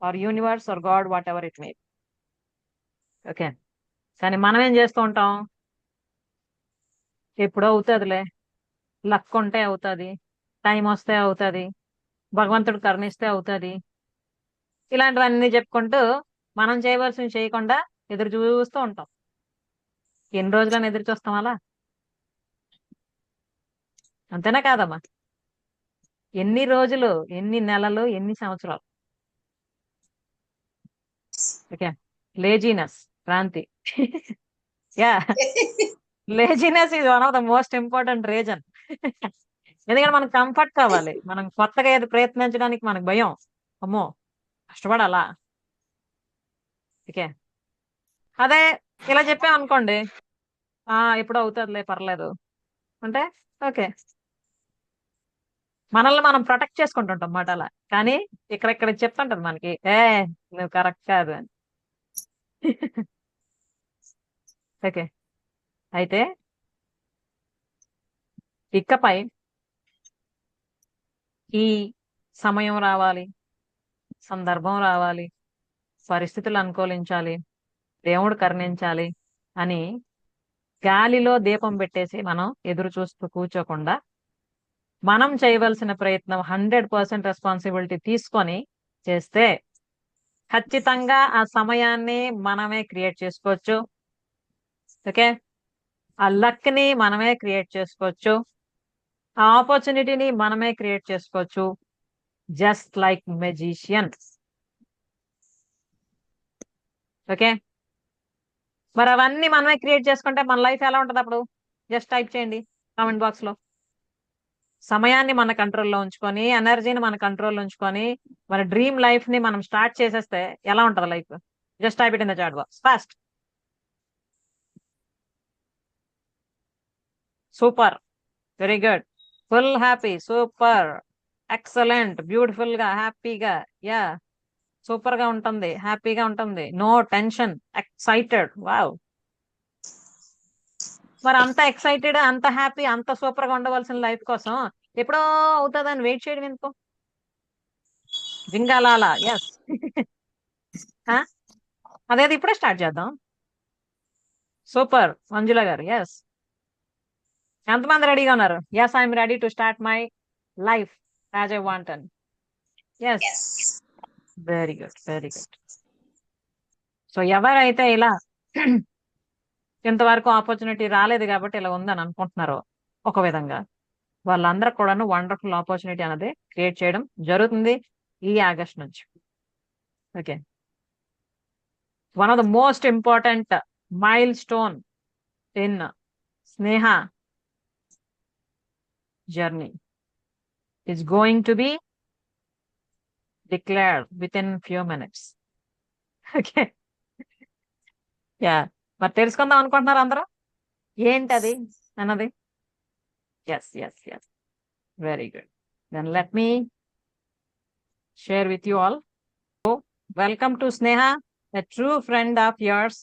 or universe or God, whatever it may. Okay. కానీ మనం ఏం చేస్తూ ఉంటాం, ఎప్పుడో అవుతుందిలే, లక్ ఉంటే అవుతుంది, టైం వస్తే అవుతుంది, భగవంతుడు కరుణిస్తే అవుతుంది, ఇలాంటివన్నీ చెప్పుకుంటూ మనం చేయవలసింది చేయకుండా ఎదురు చూస్తూ ఉంటాం. ఎన్ని రోజులని ఎదురు చూస్తాం అలా? అంతేనా కాదమ్మా? ఎన్ని రోజులు, ఎన్ని నెలలు, ఎన్ని సంవత్సరాలు? Okay. Laziness, Kranti. Yeah, laziness is one of the most important reason. ఎందుకంటే మనకు కంఫర్ట్ కావాలి, మనం కొత్తగా ఏది ప్రయత్నించడానికి మనకు భయం, అమ్మో కష్టపడాలా. ఓకే. అదే ఇలా చెప్పామనుకోండి, ఎప్పుడు అవుతుందిలే పర్లేదు అంటే ఓకే, మనల్ని మనం ప్రొటెక్ట్ చేసుకుంటుంటాం అన్నమాట అలా. కానీ ఇక్కడ చెప్తుంటది మనకి, నువ్వు కరెక్ట్ కాదు అని. ఓకే. అయితే ఇకపై ఈ సమయం రావాలి, సందర్భం రావాలి, పరిస్థితులు అనుకూలించాలి, దేవుడు కరుణించాలి అని గాలిలో దీపం పెట్టేసి మనం ఎదురు చూస్తూ కూర్చోకుండా మనం చేయవలసిన ప్రయత్నం 100% రెస్పాన్సిబిలిటీ తీసుకొని చేస్తే ఖచ్చితంగా ఆ సమయాన్ని మనమే క్రియేట్ చేసుకోవచ్చు. ఓకే. ఆ లక్ ని మనమే క్రియేట్ చేసుకోవచ్చు, ఆ ఆపర్చునిటీని మనమే క్రియేట్ చేసుకోవచ్చు, జస్ట్ లైక్ మెజిషియన్. ఓకే. మరి అవన్నీ మనమే క్రియేట్ చేసుకుంటే మన లైఫ్ ఎలా ఉంటుంది అప్పుడు? జస్ట్ టైప్ చేయండి కామెంట్ బాక్స్ లో. సమయాన్ని మన కంట్రోల్లో ఉంచుకొని, ఎనర్జీని మన కంట్రోల్లో ఉంచుకొని, మన డ్రీమ్ లైఫ్ ని మనం స్టార్ట్ చేసేస్తే ఎలా ఉంటుంది life? Just type it in the chat box fast. Super, very good, full happy, super, excellent, beautiful గా, హ్యాపీగా. యా, సూపర్ గా ఉంటుంది, హ్యాపీగా ఉంటుంది, నో టెన్షన్, ఎక్సైటెడ్. వావ్. మరి అంత ఎక్సైటెడ్, అంత హ్యాపీ, అంత సూపర్ గా ఉండవలసిన లైఫ్ కోసం ఎప్పుడో అవుతుందని వెయిట్ చేయడం ఎందుకు? జింగాలాలా. ఎస్. అదేది ఇప్పుడే స్టార్ట్ చేద్దాం. సూపర్ మంజుల గారు. ఎస్. ఎంతమంది రెడీగా ఉన్నారు? Yes, I'm ready to start my life as I want. Yes, very good, very good. So ఎవరైతే ఇలా ఇంతవరకు ఆపర్చునిటీ రాలేదు కాబట్టి ఇలా ఉందని అనుకుంటున్నారో ఒక విధంగా, వాళ్ళందరూ కూడాను వండర్ఫుల్ ఆపర్చునిటీ అనేది క్రియేట్ చేయడం జరుగుతుంది ఈ ఆగస్ట్ నుంచి. Okay. One of the most important milestone in Sneha journey is going to be declared within few minutes. Okay, yeah. మరి తెలుసుకుందాం అనుకుంటున్నారు అందరూ ఏంటది అన్నది? Yes yes yes, very good. Then let me share with you all. Welcome to Sneha, a true friend of yours.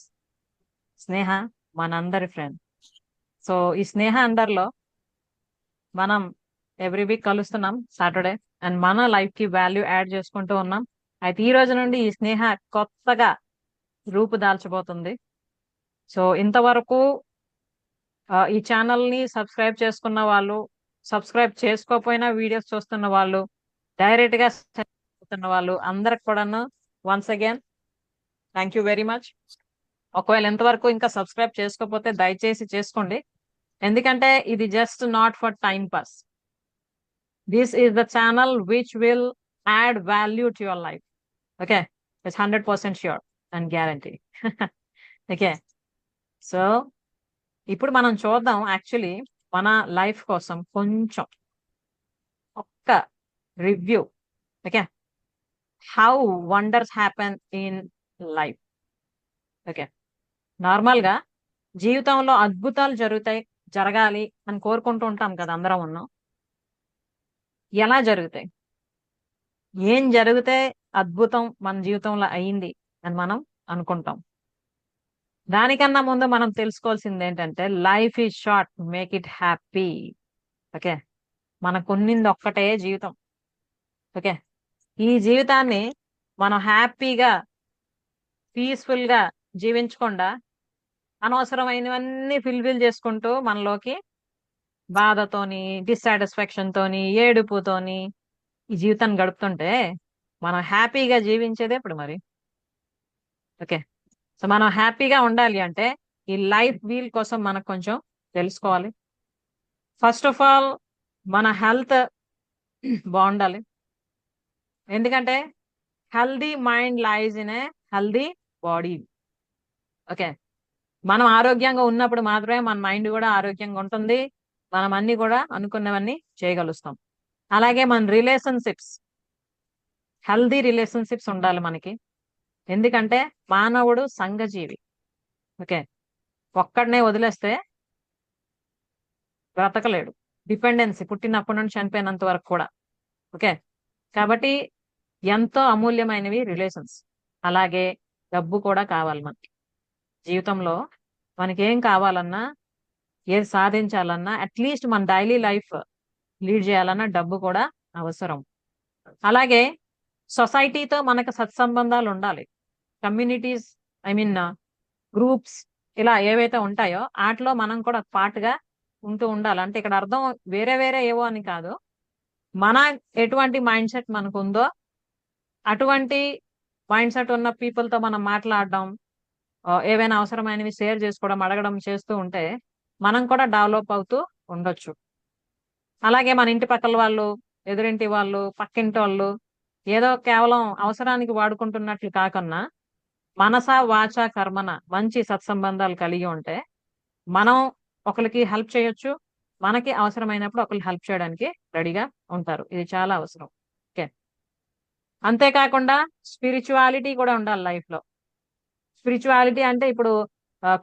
Sneha మనందరి ఫ్రెండ్. సో ఈ స్నేహ అండర్లో మనం ఎవ్రీ వీక్ కలుస్తున్నాం సాటర్డే, అండ్ మన లైఫ్ కి వాల్యూ యాడ్ చేసుకుంటూ ఉన్నాం. అయితే ఈ రోజు నుండి ఈ స్నేహ కొత్తగా రూపుదాల్చబోతుంది. సో ఇంతవరకు ఈ ఛానల్ ని సబ్స్క్రైబ్ చేసుకున్న వాళ్ళు, సబ్స్క్రైబ్ చేసుకోకపోయినా వీడియోస్ చూస్తున్న వాళ్ళు, డైరెక్ట్ గా చూస్తున్న వాళ్ళు అందరికి కూడాను once again thank you very much. ఒకవేళ ఎంతవరకు ఇంకా సబ్స్క్రైబ్ చేసుకోకపోతే దయచేసి చేసుకోండి, ఎందుకంటే ఇది just not for time pass. This is the channel which will add value to your life. Okay, it's 100% sure and guarantee. Okay, so ఇప్పుడు మనం చూద్దాం యాక్చువల్లీ మన లైఫ్ కోసం కొంచెం ఒక్క review. Okay, how wonders happen in life. Okay, normal గా జీవితంలో అద్భుతాలు జరగాలి అని కోరుకుంటూ ఉంటాం కదా అందరం ఉన్నాం. ఎలా జరుగుతాయి, ఏం జరిగితే అద్భుతం మన జీవితంలో అయింది అని మనం అనుకుంటాం? దానికన్నా ముందు మనం తెలుసుకోవాల్సింది ఏంటంటే life is short, make it happy. Okay, మనకు ఉన్నింది ఒక్కటే జీవితం. ఓకే, ఈ జీవితాన్ని మనం హ్యాపీగా పీస్ఫుల్ గా జీవించకుండా అనవసరమైనవన్నీ ఫిల్ఫిల్ చేసుకుంటూ మనలోకి బాధతోని, డిస్సాటిస్ఫాక్షన్ తోని, ఏడుపుతోని ఈ జీవితాన్ని గడుపుతుంటే మనం హ్యాపీగా జీవించేదే ఇప్పుడు మరి. ఓకే, సో మనం హ్యాపీగా ఉండాలి అంటే ఈ లైఫ్ వీల్ కోసం మనకు కొంచెం తెలుసుకోవాలి. ఫస్ట్ ఆఫ్ ఆల్ మన హెల్త్ బాగుండాలి, ఎందుకంటే healthy mind lies in a healthy body. Okay, మనం ఆరోగ్యంగా ఉన్నప్పుడు మాత్రమే మన మైండ్ కూడా ఆరోగ్యంగా ఉంటుంది, మనం అన్ని కూడా అనుకున్నవన్నీ చేయగలుగుతాం. అలాగే మన రిలేషన్షిప్స్, హెల్దీ రిలేషన్షిప్స్ ఉండాలి మనకి, ఎందుకంటే మానవుడు సంఘజీవి. ఓకే, ఒక్కడనే వదిలేస్తే బ్రతకలేడు, డిపెండెన్సీ పుట్టినప్పటి నుండి చనిపోయినంత వరకు కూడా. ఓకే, కాబట్టి ఎంతో అమూల్యమైనవి రిలేషన్స్. అలాగే డబ్బు కూడా కావాలి మనకి జీవితంలో. మనకి ఏం కావాలన్నా, ఏది సాధించాలన్నా, అట్లీస్ట్ మన డైలీ లైఫ్ లీడ్ చేయాలన్నా డబ్బు కూడా అవసరం. అలాగే సొసైటీతో మనకు సత్సంబంధాలు ఉండాలి. కమ్యూనిటీస్, ఐ మీన్ గ్రూప్స్, ఇలా ఏవైతే ఉంటాయో వాటిలో మనం కూడా పార్ట్గా ఉంటూ ఉండాలి. అంటే ఇక్కడ అర్థం వేరే వేరే ఏవో అని కాదు, మన ఎటువంటి మైండ్ సెట్ మనకు ఉందో అటువంటి మైండ్ సెట్ ఉన్న పీపుల్తో మనం మాట్లాడడం, ఏవైనా అవసరమైనవి షేర్ చేసుకోవడం, అడగడం చేస్తూ ఉంటే మనం కూడా డెవలప్ అవుతూ ఉండొచ్చు. అలాగే మన ఇంటి పక్కల వాళ్ళు, ఎదురింటి వాళ్ళు, పక్కింటి వాళ్ళు ఏదో కేవలం అవసరానికి వాడుకుంటున్నట్లు కాకుండా మనస వాచ కర్మన మంచి సత్సంబంధాలు కలిగి ఉంటే మనం ఒకరికి హెల్ప్ చేయొచ్చు, మనకి అవసరమైనప్పుడు ఒకరికి హెల్ప్ చేయడానికి రెడీగా ఉంటారు. ఇది చాలా అవసరం. ఓకే, అంతేకాకుండా స్పిరిచువాలిటీ కూడా ఉండాలి లైఫ్ లో. స్పిరిచువాలిటీ అంటే ఇప్పుడు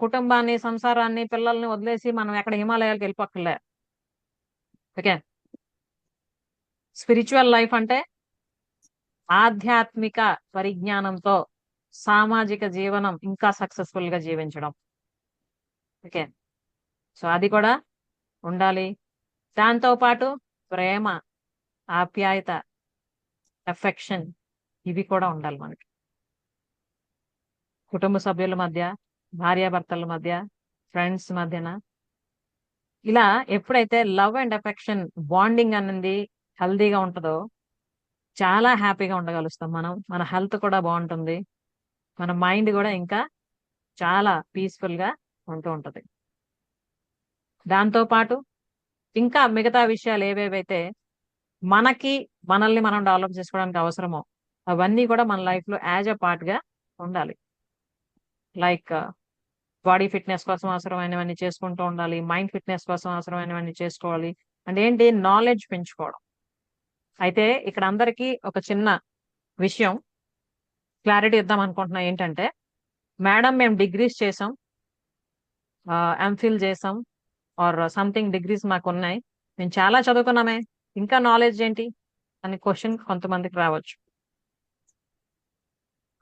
కుటుంబాన్ని, సంసారాన్ని, పిల్లల్ని వదిలేసి మనం ఎక్కడ హిమాలయాలకు వెళ్ళిపోక్కర్లే. ఓకే, స్పిరిచువల్ లైఫ్ అంటే ఆధ్యాత్మిక పరిజ్ఞానంతో సామాజిక జీవనం ఇంకా సక్సెస్ఫుల్ గా జీవించడం. ఓకే, సో అది కూడా ఉండాలి. దాంతో పాటు ప్రేమ, ఆప్యాయత, ఎఫెక్షన్ ఇవి కూడా ఉండాలి మనకి. కుటుంబ సభ్యుల మధ్య, భార్యాభర్తల మధ్య, ఫ్రెండ్స్ మధ్యన ఇలా ఎప్పుడైతే లవ్ అండ్ ఎఫెక్షన్ బాండింగ్ అనేది హెల్దీగా ఉంటుందో చాలా హ్యాపీగా ఉండగలుగుతాం మనం. మన హెల్త్ కూడా బాగుంటుంది, మన మైండ్ కూడా ఇంకా చాలా పీస్ఫుల్ గా ఉంటూ ఉంటది. దాంతో పాటు ఇంకా మిగతా విషయాలు ఏవేవైతే మనల్ని మనం డెవలప్ చేసుకోవడానికి అవసరమో అవన్నీ కూడా మన లైఫ్ లో యాజ్ ఎ పార్ట్ గా ఉండాలి. లైక్ బాడీ ఫిట్నెస్ కోసం అవసరమైనవన్నీ చేసుకుంటూ ఉండాలి, మైండ్ ఫిట్నెస్ కోసం అవసరమైనవన్నీ చేసుకోవాలి. అంటే ఏంటి, నాలెడ్జ్ పెంచుకోవడం. అయితే ఇక్కడ అందరికీ ఒక చిన్న విషయం క్లారిటీ ఇద్దాం అనుకుంటున్నా ఏంటంటే, మేడం మేము డిగ్రీస్ చేసాం, ఎంఫిల్ చేసాం, ఆర్ సంథింగ్ డిగ్రీస్ మాకు ఉన్నాయి, మేము చాలా చదువుకున్నామే, ఇంకా నాలెడ్జ్ ఏంటి అని క్వశ్చన్ కొంతమందికి రావచ్చు.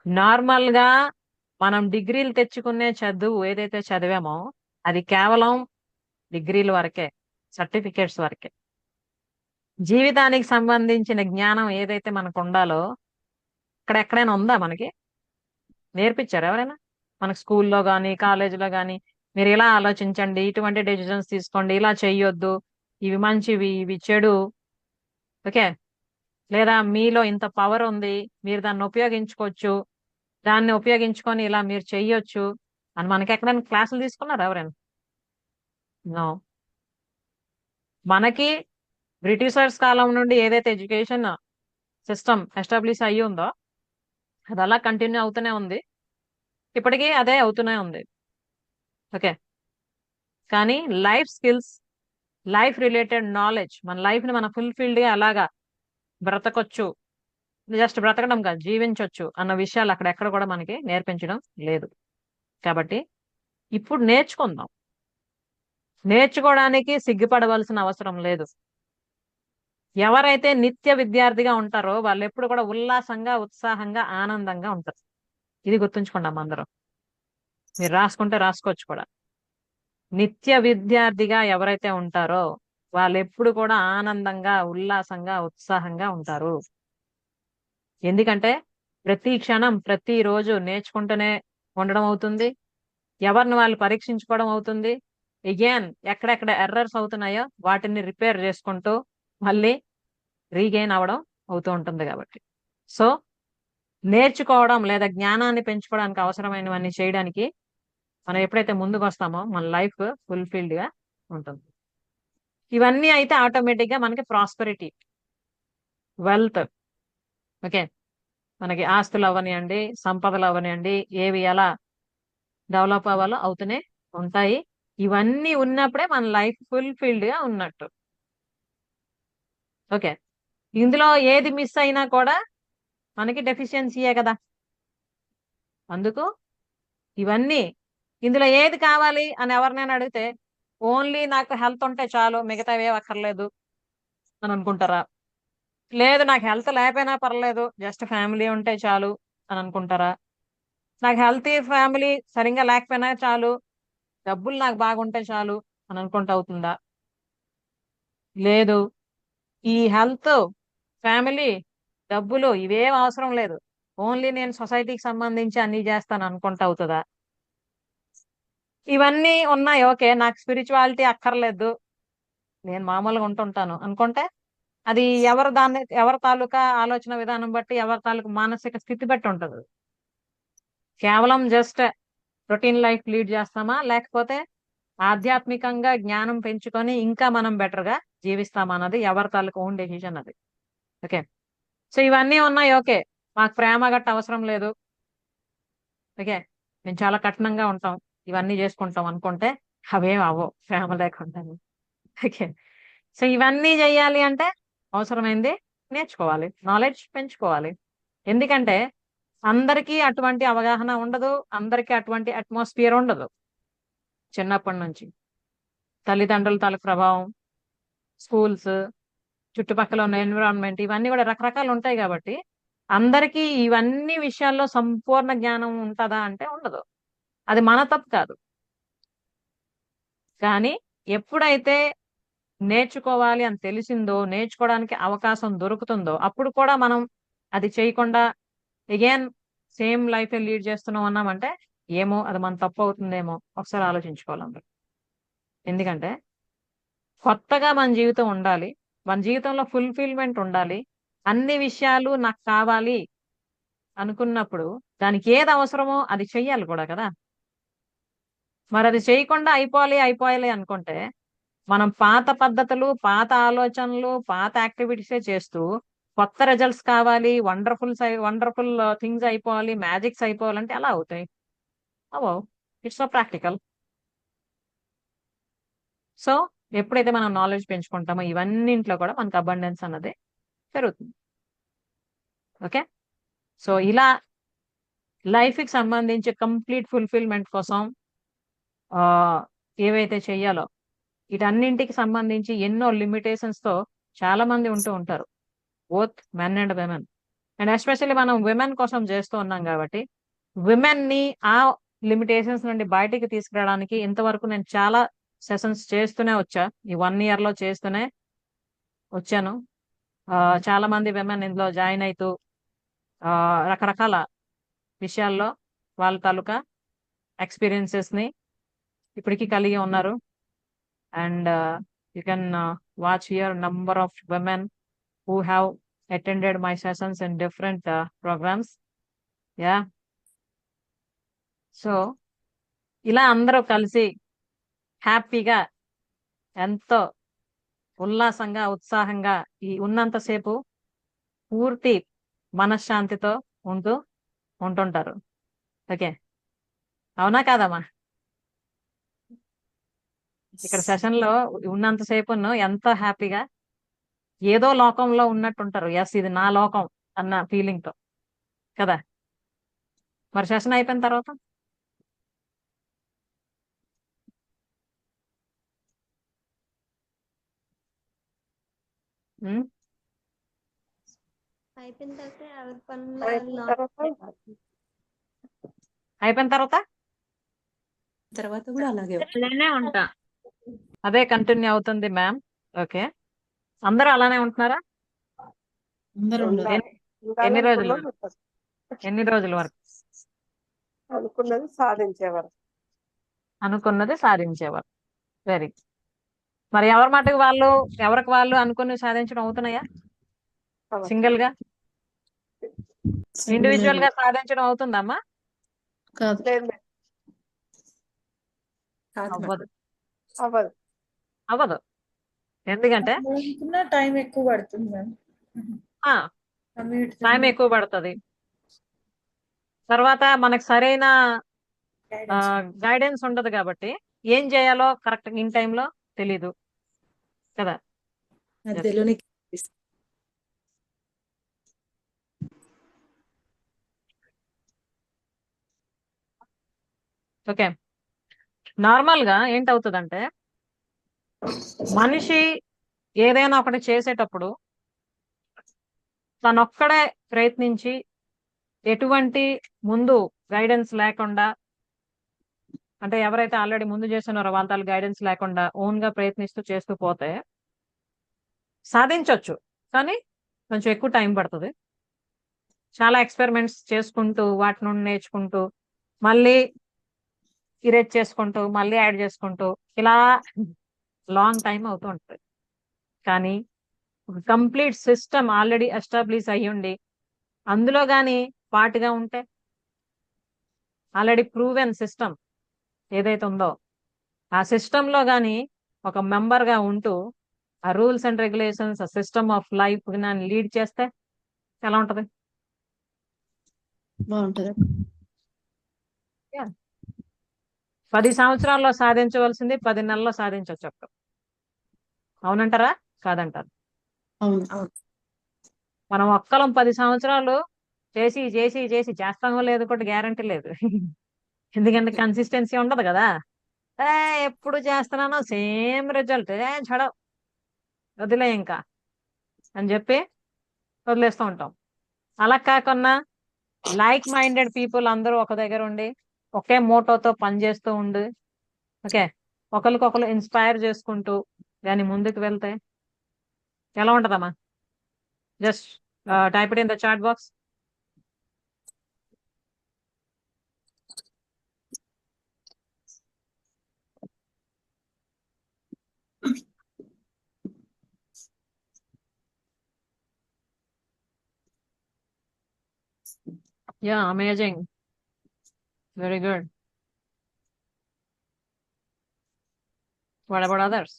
నార్మల్ గా మనం డిగ్రీలు తెచ్చుకునే చదువు ఏదైతే చదివామో అది కేవలం డిగ్రీల వరకే, సర్టిఫికేట్స్ వరకే. జీవితానికి సంబంధించిన జ్ఞానం ఏదైతే మనకు ఉండాలో ఇక్కడ ఎక్కడైనా ఉందా మనకి? నేర్పించారు ఎవరైనా మనకు? స్కూల్లో కానీ కాలేజీలో కానీ మీరు ఇలా ఆలోచించండి, ఇటువంటి డెసిషన్స్ తీసుకోండి, ఇలా చెయ్యొద్దు, ఇవి మంచివి, ఇవి చెడు, ఓకే, లేదా మీలో ఇంత పవర్ ఉంది, మీరు దాన్ని ఉపయోగించుకోవచ్చు, దాన్ని ఉపయోగించుకొని ఇలా మీరు చెయ్యొచ్చు అని మనకి ఎక్కడైనా క్లాసులు తీసుకున్నారు ఎవరైనా? నో. మనకి బ్రిటిషర్స్ కాలం నుండి ఏదైతే ఎడ్యుకేషన్ సిస్టమ్ ఎస్టాబ్లిష్ అయ్యి ఉందో అది అలా కంటిన్యూ అవుతూనే ఉంది, ఇప్పటికీ అదే అవుతూనే ఉంది. ఓకే, కానీ life skills, life related knowledge, మన లైఫ్ ని మన ఫుల్ఫిల్డ్ గా అలాగా బ్రతకొచ్చు, జస్ట్ బ్రతకడం కాదు జీవించవచ్చు అన్న విషయాలు అక్కడ ఎక్కడ కూడా మనకి నేర్పించడం లేదు. కాబట్టి ఇప్పుడు నేర్చుకుందాం. నేర్చుకోవడానికి సిగ్గుపడవలసిన అవసరం లేదు. ఎవరైతే నిత్య విద్యార్థిగా ఉంటారో వాళ్ళు ఎప్పుడు కూడా ఉల్లాసంగా, ఉత్సాహంగా, ఆనందంగా ఉంటారు. ఇది గుర్తుంచుకున్నాం అందరం. మీరు రాసుకుంటే రాసుకోవచ్చు కూడా. నిత్య విద్యార్థిగా ఎవరైతే ఉంటారో వాళ్ళు ఎప్పుడు కూడా ఆనందంగా, ఉల్లాసంగా, ఉత్సాహంగా ఉంటారు. ఎందుకంటే ప్రతి క్షణం, ప్రతి రోజు నేర్చుకుంటూనే ఉండడం అవుతుంది, ఎవరిని వాళ్ళు పరీక్షించుకోవడం అవుతుంది, ఎగైన్ ఎక్కడెక్కడ ఎర్రర్స్ అవుతున్నాయో వాటిని రిపేర్ చేసుకుంటూ మళ్ళీ రీగెయిన్ అవ్వడం అవుతూ ఉంటుంది. కాబట్టి సో నేర్చుకోవడం లేదా జ్ఞానాన్ని పెంచుకోవడానికి అవసరమైనవన్నీ చేయడానికి మనం ఎప్పుడైతే ముందుకు వస్తామో మన లైఫ్ ఫుల్ఫిల్డ్ గా ఉంటుంది. ఇవన్నీ అయితే ఆటోమేటిక్ గా మనకి ప్రాస్పెరిటీ, వెల్త్, ఓకే, మనకి ఆస్తులు అవనివ్వండి, సంపదలు అవనివ్వండి, ఏవి ఎలా డెవలప్ అవ్వాలో అవుతూనే ఉంటాయి. ఇవన్నీ ఉన్నప్పుడే మన లైఫ్ ఫుల్ఫిల్డ్ గా ఉన్నట్టు. ఓకే, ఇందులో ఏది మిస్ అయినా కూడా మనకి డెఫిషియన్సీయే కదా. అందుకు ఇవన్నీ, ఇందులో ఏది కావాలి అని ఎవరినైనా అడిగితే ఓన్లీ నాకు హెల్త్ ఉంటే చాలు, మిగతావే అక్కర్లేదు అని అనుకుంటారా? లేదు నాకు హెల్త్ లేకపోయినా పర్లేదు, జస్ట్ ఫ్యామిలీ ఉంటే చాలు అని అనుకుంటారా? నాకు హెల్తీ ఫ్యామిలీ సరిగ్గా లేకపోయినా చాలు, డబ్బులు నాకు బాగుంటే చాలు అని అనుకుంటా అవుతుందా? లేదు, ఈ హెల్త్, ఫ్యామిలీ, డబ్బులు ఇవేం అవసరం లేదు, ఓన్లీ నేను సొసైటీకి సంబంధించి అన్ని చేస్తాను అనుకుంటా అవుతుందా? ఇవన్నీ ఉన్నాయి, ఓకే, నాకు స్పిరిచువాలిటీ అక్కర్లేదు, నేను మామూలుగా ఉంటుంటాను అనుకుంటే అది ఎవరి తాలూకా ఆలోచన విధానం బట్టి, ఎవరి తాలూకా మానసిక స్థితి బట్టి ఉంటుంది. కేవలం జస్ట్ రొటీన్ లైఫ్ లీడ్ చేస్తామా, లేకపోతే ఆధ్యాత్మికంగా జ్ఞానం పెంచుకొని ఇంకా మనం బెటర్ గా జీవిస్తామా అన్నది ఎవరి తాలూకా ఓన్ డెసిషన్ అది. ఓకే, సో ఇవన్నీ ఉన్నాయి, ఓకే, మాకు ప్రేమ గట్ట అవసరం లేదు, ఓకే, మేము చాలా కఠినంగా ఉంటాం, ఇవన్నీ చేసుకుంటాం అనుకుంటే అవేం అవ్వవు ప్రేమ లేకుండా. ఓకే, సో ఇవన్నీ చెయ్యాలి అంటే అవసరమైంది నేర్చుకోవాలి, నాలెడ్జ్ పెంచుకోవాలి. ఎందుకంటే అందరికీ అటువంటి అవగాహన ఉండదు, అందరికీ అటువంటి అట్మాస్ఫియర్ ఉండదు. చిన్నప్పటి నుంచి తల్లిదండ్రుల తాలూకు ప్రభావం, స్కూల్స్, చుట్టుపక్కల ఉన్న ఎన్విరాన్మెంట్, ఇవన్నీ కూడా రకరకాలు ఉంటాయి. కాబట్టి అందరికీ ఇవన్నీ విషయాల్లో సంపూర్ణ జ్ఞానం ఉంటుందా అంటే ఉండదు. అది మన తప్పు కాదు. కానీ ఎప్పుడైతే నేర్చుకోవాలి అని తెలిసిందో, నేర్చుకోవడానికి అవకాశం దొరుకుతుందో అప్పుడు కూడా మనం అది చేయకుండా అగైన్ సేమ్ లైఫ్ లీడ్ చేస్తున్నాం అన్నామంటే ఏమో అది మన తప్పు అవుతుందేమో ఒకసారి ఆలోచించుకోవాలి అందరూ. ఎందుకంటే కొత్తగా మన జీవితం ఉండాలి, మన జీవితంలో ఫుల్ఫిల్మెంట్ ఉండాలి, అన్ని విషయాలు నాకు కావాలి అనుకున్నప్పుడు దానికి ఏది అవసరమో అది చెయ్యాలి కూడా కదా. మరి అది చేయకుండా అయిపోవాలి అయిపోవాలి అనుకుంటే మనం పాత పద్ధతులు, పాత ఆలోచనలు, పాత యాక్టివిటీసే చేస్తూ కొత్త రిజల్ట్స్ కావాలి, వండర్ఫుల్ థింగ్స్ అయిపోవాలి, మ్యాజిక్స్ అయిపోవాలంటే ఎలా అవుతాయి? అవో. It's so practical. సో ఎప్పుడైతే మనం నాలెడ్జ్ పెంచుకుంటామో ఇవన్నింట్లో కూడా మనకు అబండెన్స్ అన్నది పెరుగుతుంది. ఓకే, సో ఇలా లైఫ్ కి సంబంధించి కంప్లీట్ ఫుల్ఫిల్మెంట్ కోసం ఆ ఏవైతే చెయ్యాలో వీటన్నింటికి సంబంధించి ఎన్నో లిమిటేషన్స్ తో చాలా మంది ఉంటూ ఉంటారు, both men and women. And especially మనం విమెన్ కోసం చేస్తూ ఉన్నాం కాబట్టి విమెన్ ని ఆ లిమిటేషన్స్ నుండి బయటికి తీసుకురావడానికి ఇంతవరకు నేను చాలా సెషన్స్ చేస్తూనే వచ్చా. ఈ 1 year లో చేస్తూనే వచ్చాను. చాలా మంది విమెన్ ఇందులో జాయిన్ అవుతూ రకరకాల విషయాల్లో వాళ్ళ తాలూకా ఎక్స్పీరియన్సెస్ ని ఇప్పటికీ కలిగి ఉన్నారు. And you can watch here number of women who have attended my sessions in different programs. Yeah. So ఇలా అందరూ కలిసి హ్యాపీగా ఎంతో ఉల్లాసంగా ఉత్సాహంగా ఈ ఉన్నంతసేపు పూర్తి మనశ్శాంతితో ఉంటుంటారు. ఓకే, అవునా కాదమ్మా? ఇక్కడ సెషన్ లో ఉన్నంతసేపు ఎంతో హ్యాపీగా ఏదో లోకంలో ఉన్నట్టుంటారు. ఎస్, ఇది నా లోకం అన్న ఫీలింగ్ తో కదా. మరి సెషన్ అయిపోయిన తర్వాత ఉమ్, అయిపోయిన తర్వాత ఎవరి పనులు అయిపోయిన వాళ్ళు తర్వాత అయిపోయిన తర్వాత తర్వాత కూడా అలాగే అలానే ఉంటా, అదే కంటిన్యూ అవుతుంది మ్యామ్. ఓకే, అందరూ అలానే ఉంటున్నారా? అందరూ ఉండరు. ఉండాలి. ఎన్ని రోజులు ఉండాలనుకున్నది వరకు? ఉంటుంది. ఎన్ని రోజుల వరకు అనుకున్నది సాధించేవారు. అనుకున్నది సాధించేవారు? వెరీ. మరి ఎవరి మటుకు వాళ్ళు ఎవరికి వాళ్ళు అనుకుని సాధించడం అవుతున్నాయా? అవ్వదు. సింగిల్ గా సింగిల్ ఇండివిజువల్ గా గా సాధించడం అవుతుందమ్మా? కాదు. లేదు మేడం, కాదు మేడం. అవ్వదు, అవ్వదు. అవ్వదు. ఎందుకంటే అనుకున్న టైం ఎక్కువ పడుతుంది మ్యామ్. కమ్యూట్ టైం ఎక్కువ పడుతుంది. తర్వాత మనకు సరైన గైడెన్స్ ఉండదు కాబట్టి ఏం చేయాలో కరెక్ట్ ఇన్ టైంలో తెలీదు కదా. మధ్యలోనే ఓకే, నార్మల్ గా ఏంటవుతుందంటే మనిషి ఏదైనా ఒకటి చేసేటప్పుడు తనొక్కడే ప్రయత్నించి ఎటువంటి ముందు గైడెన్స్ లేకుండా, అంటే ఎవరైతే ఆల్రెడీ ముందు చేస్తున్నారో వాళ్ళ గైడెన్స్ లేకుండా ఓన్ గా ప్రయత్నిస్తూ చేస్తూ పోతే సాధించవచ్చు, కానీ కొంచెం ఎక్కువ టైం పడుతుంది. చాలా ఎక్స్పెరిమెంట్స్ చేసుకుంటూ వాటి నుండి నేర్చుకుంటూ మళ్ళీ ఇరేజ్ చేసుకుంటూ మళ్ళీ యాడ్ చేసుకుంటూ ఇలా లాంగ్ టైం అవుతూ ఉంటుంది. కానీ ఒక కంప్లీట్ సిస్టమ్ ఆల్రెడీ ఎస్టాబ్లిష్ అయ్యుండి అందులో కానీ పార్ట్గా ఉంటే ఆల్రెడీ ప్రూవెన్ సిస్టమ్ ఏదైతే ఉందో ఆ సిస్టమ్ లో కానీ ఒక మెంబర్ గా ఉంటూ ఆ రూల్స్ అండ్ రెగ్యులేషన్స్, ఆ సిస్టమ్ ఆఫ్ లైఫ్ లీడ్ చేస్తే ఎలా ఉంటది? బాగుంటది. 10 సంవత్సరాల్లో సాధించవలసింది 10 నెలల్లో సాధించవచ్చు అక్కడ. అవునంటారా కాదంటారా? అవును. మనం ఒక్కలం 10 సంవత్సరాలు చేసి చేసి చేసి చేస్తామో లేదు కూడా గ్యారంటీ లేదు. ఎందుకంటే కన్సిస్టెన్సీ ఉండదు కదా. ఎప్పుడు చేస్తున్నానో సేమ్ రిజల్ట్, చడవ వదిలే ఇంకా అని చెప్పి వదిలేస్తూ ఉంటాం. అలా కాకుండా లైక్ మైండెడ్ పీపుల్ అందరూ ఒక దగ్గర ఉండి ఒకే మోటోతో పనిచేస్తూ ఉండి ఓకే ఒకరికొకరు ఇన్స్పైర్ చేసుకుంటూ దాన్ని ముందుకు వెళ్తే ఎలా ఉంటదమ్మా? Just type it in the chat box. Yeah, amazing. Very good. What about others?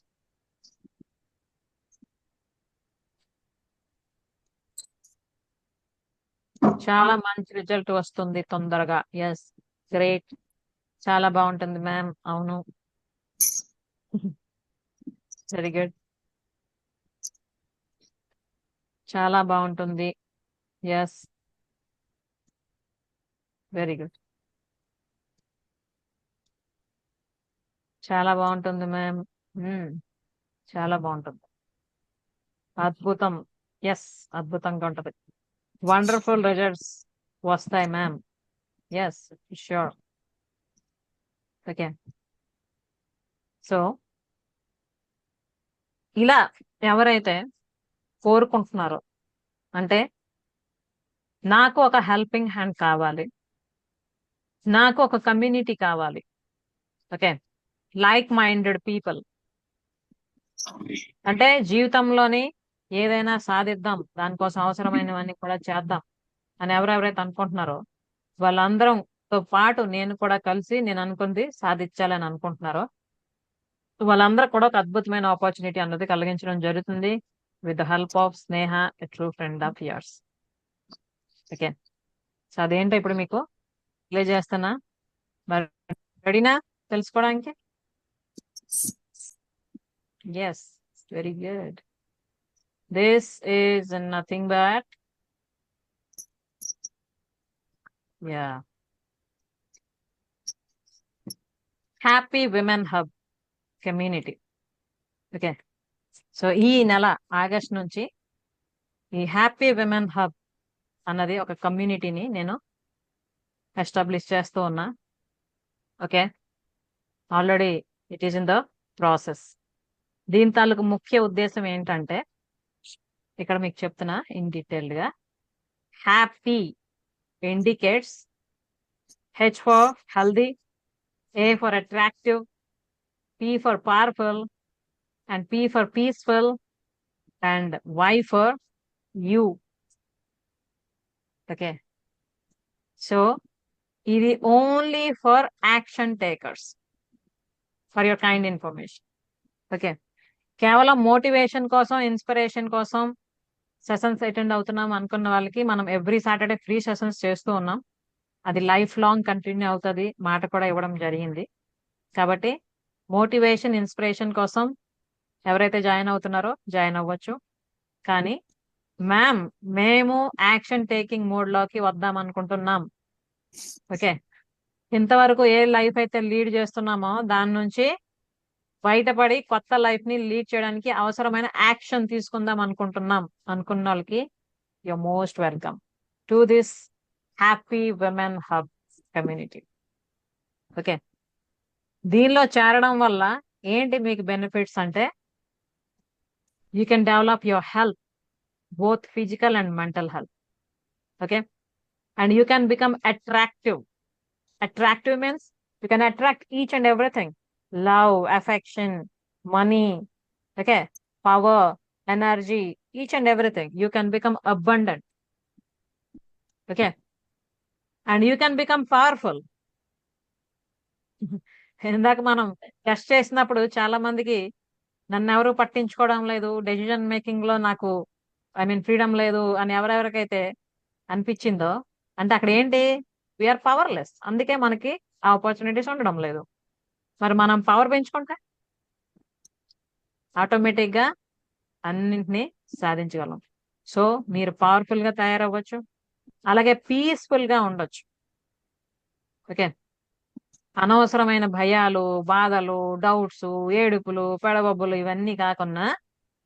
చాలా మంచి రిజల్ట్ వస్తుంది తొందరగా. ఎస్, గ్రేట్, చాలా బాగుంటుంది మ్యామ్. అవును, వెరీ గుడ్, చాలా బాగుంటుంది. Yes, very good. చాలా బాగుంటుంది మ్యామ్. చాలా బాగుంటుంది. అద్భుతం. ఎస్, అద్భుతంగా ఉంటది. వండర్ఫుల్ రిజల్ట్స్ వస్తాయి ma'am. Yes, sure. Okay. So ఇలా ఎవరైతే కోరుకుంటున్నారో, అంటే నాకు ఒక హెల్పింగ్ హ్యాండ్ కావాలి, నాకు ఒక కమ్యూనిటీ కావాలి, ఓకే, లైక్ మైండెడ్ పీపుల్, అంటే జీవితంలోని ఏదైనా సాధిద్దాం, దానికోసం అవసరమైనవన్నీ కూడా చేద్దాం అని ఎవరెవరైతే అనుకుంటున్నారో వాళ్ళందరంతో పాటు నేను కూడా కలిసి నేను అనుకుంది సాధించాలని అనుకుంటున్నారో వాళ్ళందరూ కూడా ఒక అద్భుతమైన ఆపర్చునిటీ అన్నది కలిగించడం జరుగుతుంది with the help of Sneha, a true friend of yours. Okay. So అదేంటో ఇప్పుడు మీకు ప్లే చేస్తున్నా. మరి రెడీనా తెలుసుకోవడానికి? Yes, very good. This is nothing but happy women hub community. Okay. So ఈ నెల ఆగస్ట్ నుంచి ఈ హ్యాపీ విమెన్ హబ్ అన్నది ఒక కమ్యూనిటీని నేను ఎస్టాబ్లిష్ చేస్తూ ఉన్నా. Okay. Already it is in the process. దీని తాలూకు ముఖ్య ఉద్దేశం ఏంటంటే ఇక్కడ మీకు చెప్తున్నా ఇన్ డీటెయిల్డ్ గా. Happy indicates H for healthy, A for attractive, P for powerful, and P for peaceful, and Y for you. Okay. So ఇది only for action takers, for your kind information. Okay. కేవలం మోటివేషన్ కోసం, ఇన్స్పిరేషన్ కోసం సెషన్స్ అటెండ్ అవుతున్నాం అనుకున్న వాళ్ళకి మనం ఎవ్రీ సాటర్డే ఫ్రీ సెషన్స్ చేస్తూ ఉన్నాం. అది లైఫ్ లాంగ్ కంటిన్యూ అవుతుంది, మాట కూడా ఇవ్వడం జరిగింది. కాబట్టి మోటివేషన్, ఇన్స్పిరేషన్ కోసం ఎవరైతే జాయిన్ అవుతున్నారో జాయిన్ అవ్వచ్చు. కానీ మ్యామ్ మేము యాక్షన్ టేకింగ్ మోడ్ లోకి వద్దాం అనుకుంటున్నాం. ఓకే. ఇంతవరకు ఏ లైఫ్ అయితే లీడ్ చేస్తున్నామో దాని నుంచి బయటపడి కొత్త లైఫ్ ని లీడ్ చేయడానికి అవసరమైన యాక్షన్ తీసుకుందాం అనుకుంటున్నాం అనుకున్న వాళ్ళకి you most welcome to this happy women hub community. Okay. దీనిలో చేరడం వల్ల ఏంటి మీకు బెనిఫిట్స్ అంటే, you can develop your health, both physical and mental health. Okay. And you can become attractive. Attractive means you can attract each and everything: love, affection, money, okay, power, energy, each and everything. You can become abundant. Okay. And you can become powerful. ఇందాక మనం టెస్ట్ చేసినప్పుడు చాలా మందికి నన్ను ఎవరు పట్టించుకోవడం లేదు, డెసిజన్ మేకింగ్ లో నాకు ఫ్రీడమ్ లేదు అని ఎవరెవరికైతే అనిపించిందో, అంటే అక్కడ ఏంటి, వీఆర్ పవర్లెస్. అందుకే మనకి ఆ ఆపర్చునిటీస్ ఉండడం లేదు. మరి మనం పవర్ పెంచుకుంటే ఆటోమేటిక్ గా అన్నింటినీ సాధించగలం. సో మీరు పవర్ఫుల్ గా తయారవ్వచ్చు, అలాగే పీస్ఫుల్ గా ఉండొచ్చు. ఓకే. అనవసరమైన భయాలు, బాధలు, డౌట్స్, ఏడుపులు, పెడబొబ్బులు ఇవన్నీ కాకుండా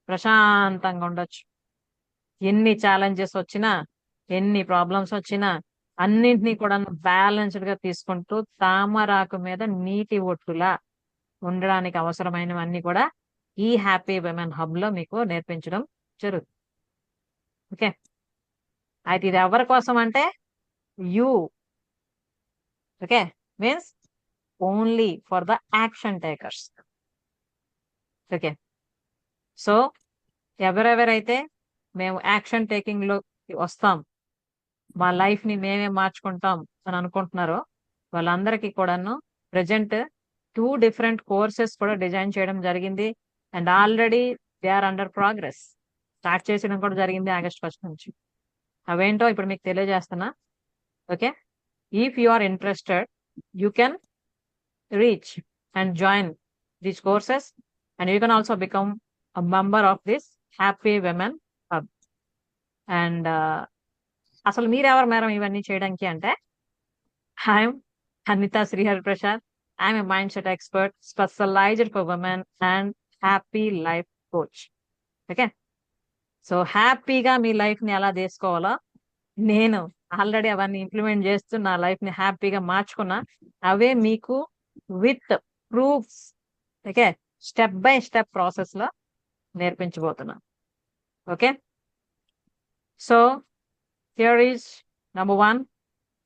ప్రశాంతంగా ఉండొచ్చు. ఎన్ని ఛాలెంజెస్ వచ్చినా, ఎన్ని ప్రాబ్లమ్స్ వచ్చినా అన్నింటినీ కూడా బ్యాలెన్స్డ్ గా తీసుకుంటూ తామరాకు మీద నీటి ఒట్టులా ఉండడానికి అవసరమైనవన్నీ కూడా ఈ హ్యాపీ విమెన్ హబ్ లో మీకు నేర్పించడం జరుగుతుంది. ఓకే. అయితే ఇది ఎవరి కోసం అంటే you. Okay. Means only for the action takers. Okay. So ఎవరెవరైతే మేము యాక్షన్ టేకింగ్ లో వస్తాం, మా లైఫ్ ని మేమే మార్చుకుంటాం అని అనుకుంటున్నారో వాళ్ళందరికీ కూడాను ప్రజెంట్ 2 డిఫరెంట్ కోర్సెస్ కూడా డిజైన్ చేయడం జరిగింది. And already they are under progress. Start చేసడం కూడా జరిగింది ఆగస్ట్ 1 నుంచి. అవేంటో ఇప్పుడు మీకు తెలియజేస్తున్నా. ఓకే. If you are interested, you can reach and join these courses and you can also become a member of this happy women hub. And అసలు మీరెవరు మేడం ఇవన్నీ చేయడానికి అంటే, I'm Anita Srihar Prasad. I'm a mindset expert specialized for women and happy life coach. Okay, so హ్యాపీగా మీ లైఫ్ ని ఎలా తీసుకోవాలో నేను ఆల్రెడీ అవన్నీ ఇంప్లిమెంట్ చేస్తూ నా లైఫ్ ని హ్యాపీగా మార్చుకున్నా. అవే మీకు with proofs, okay, step by step process లో నేర్పించబోతున్నా. Okay, so here is number 1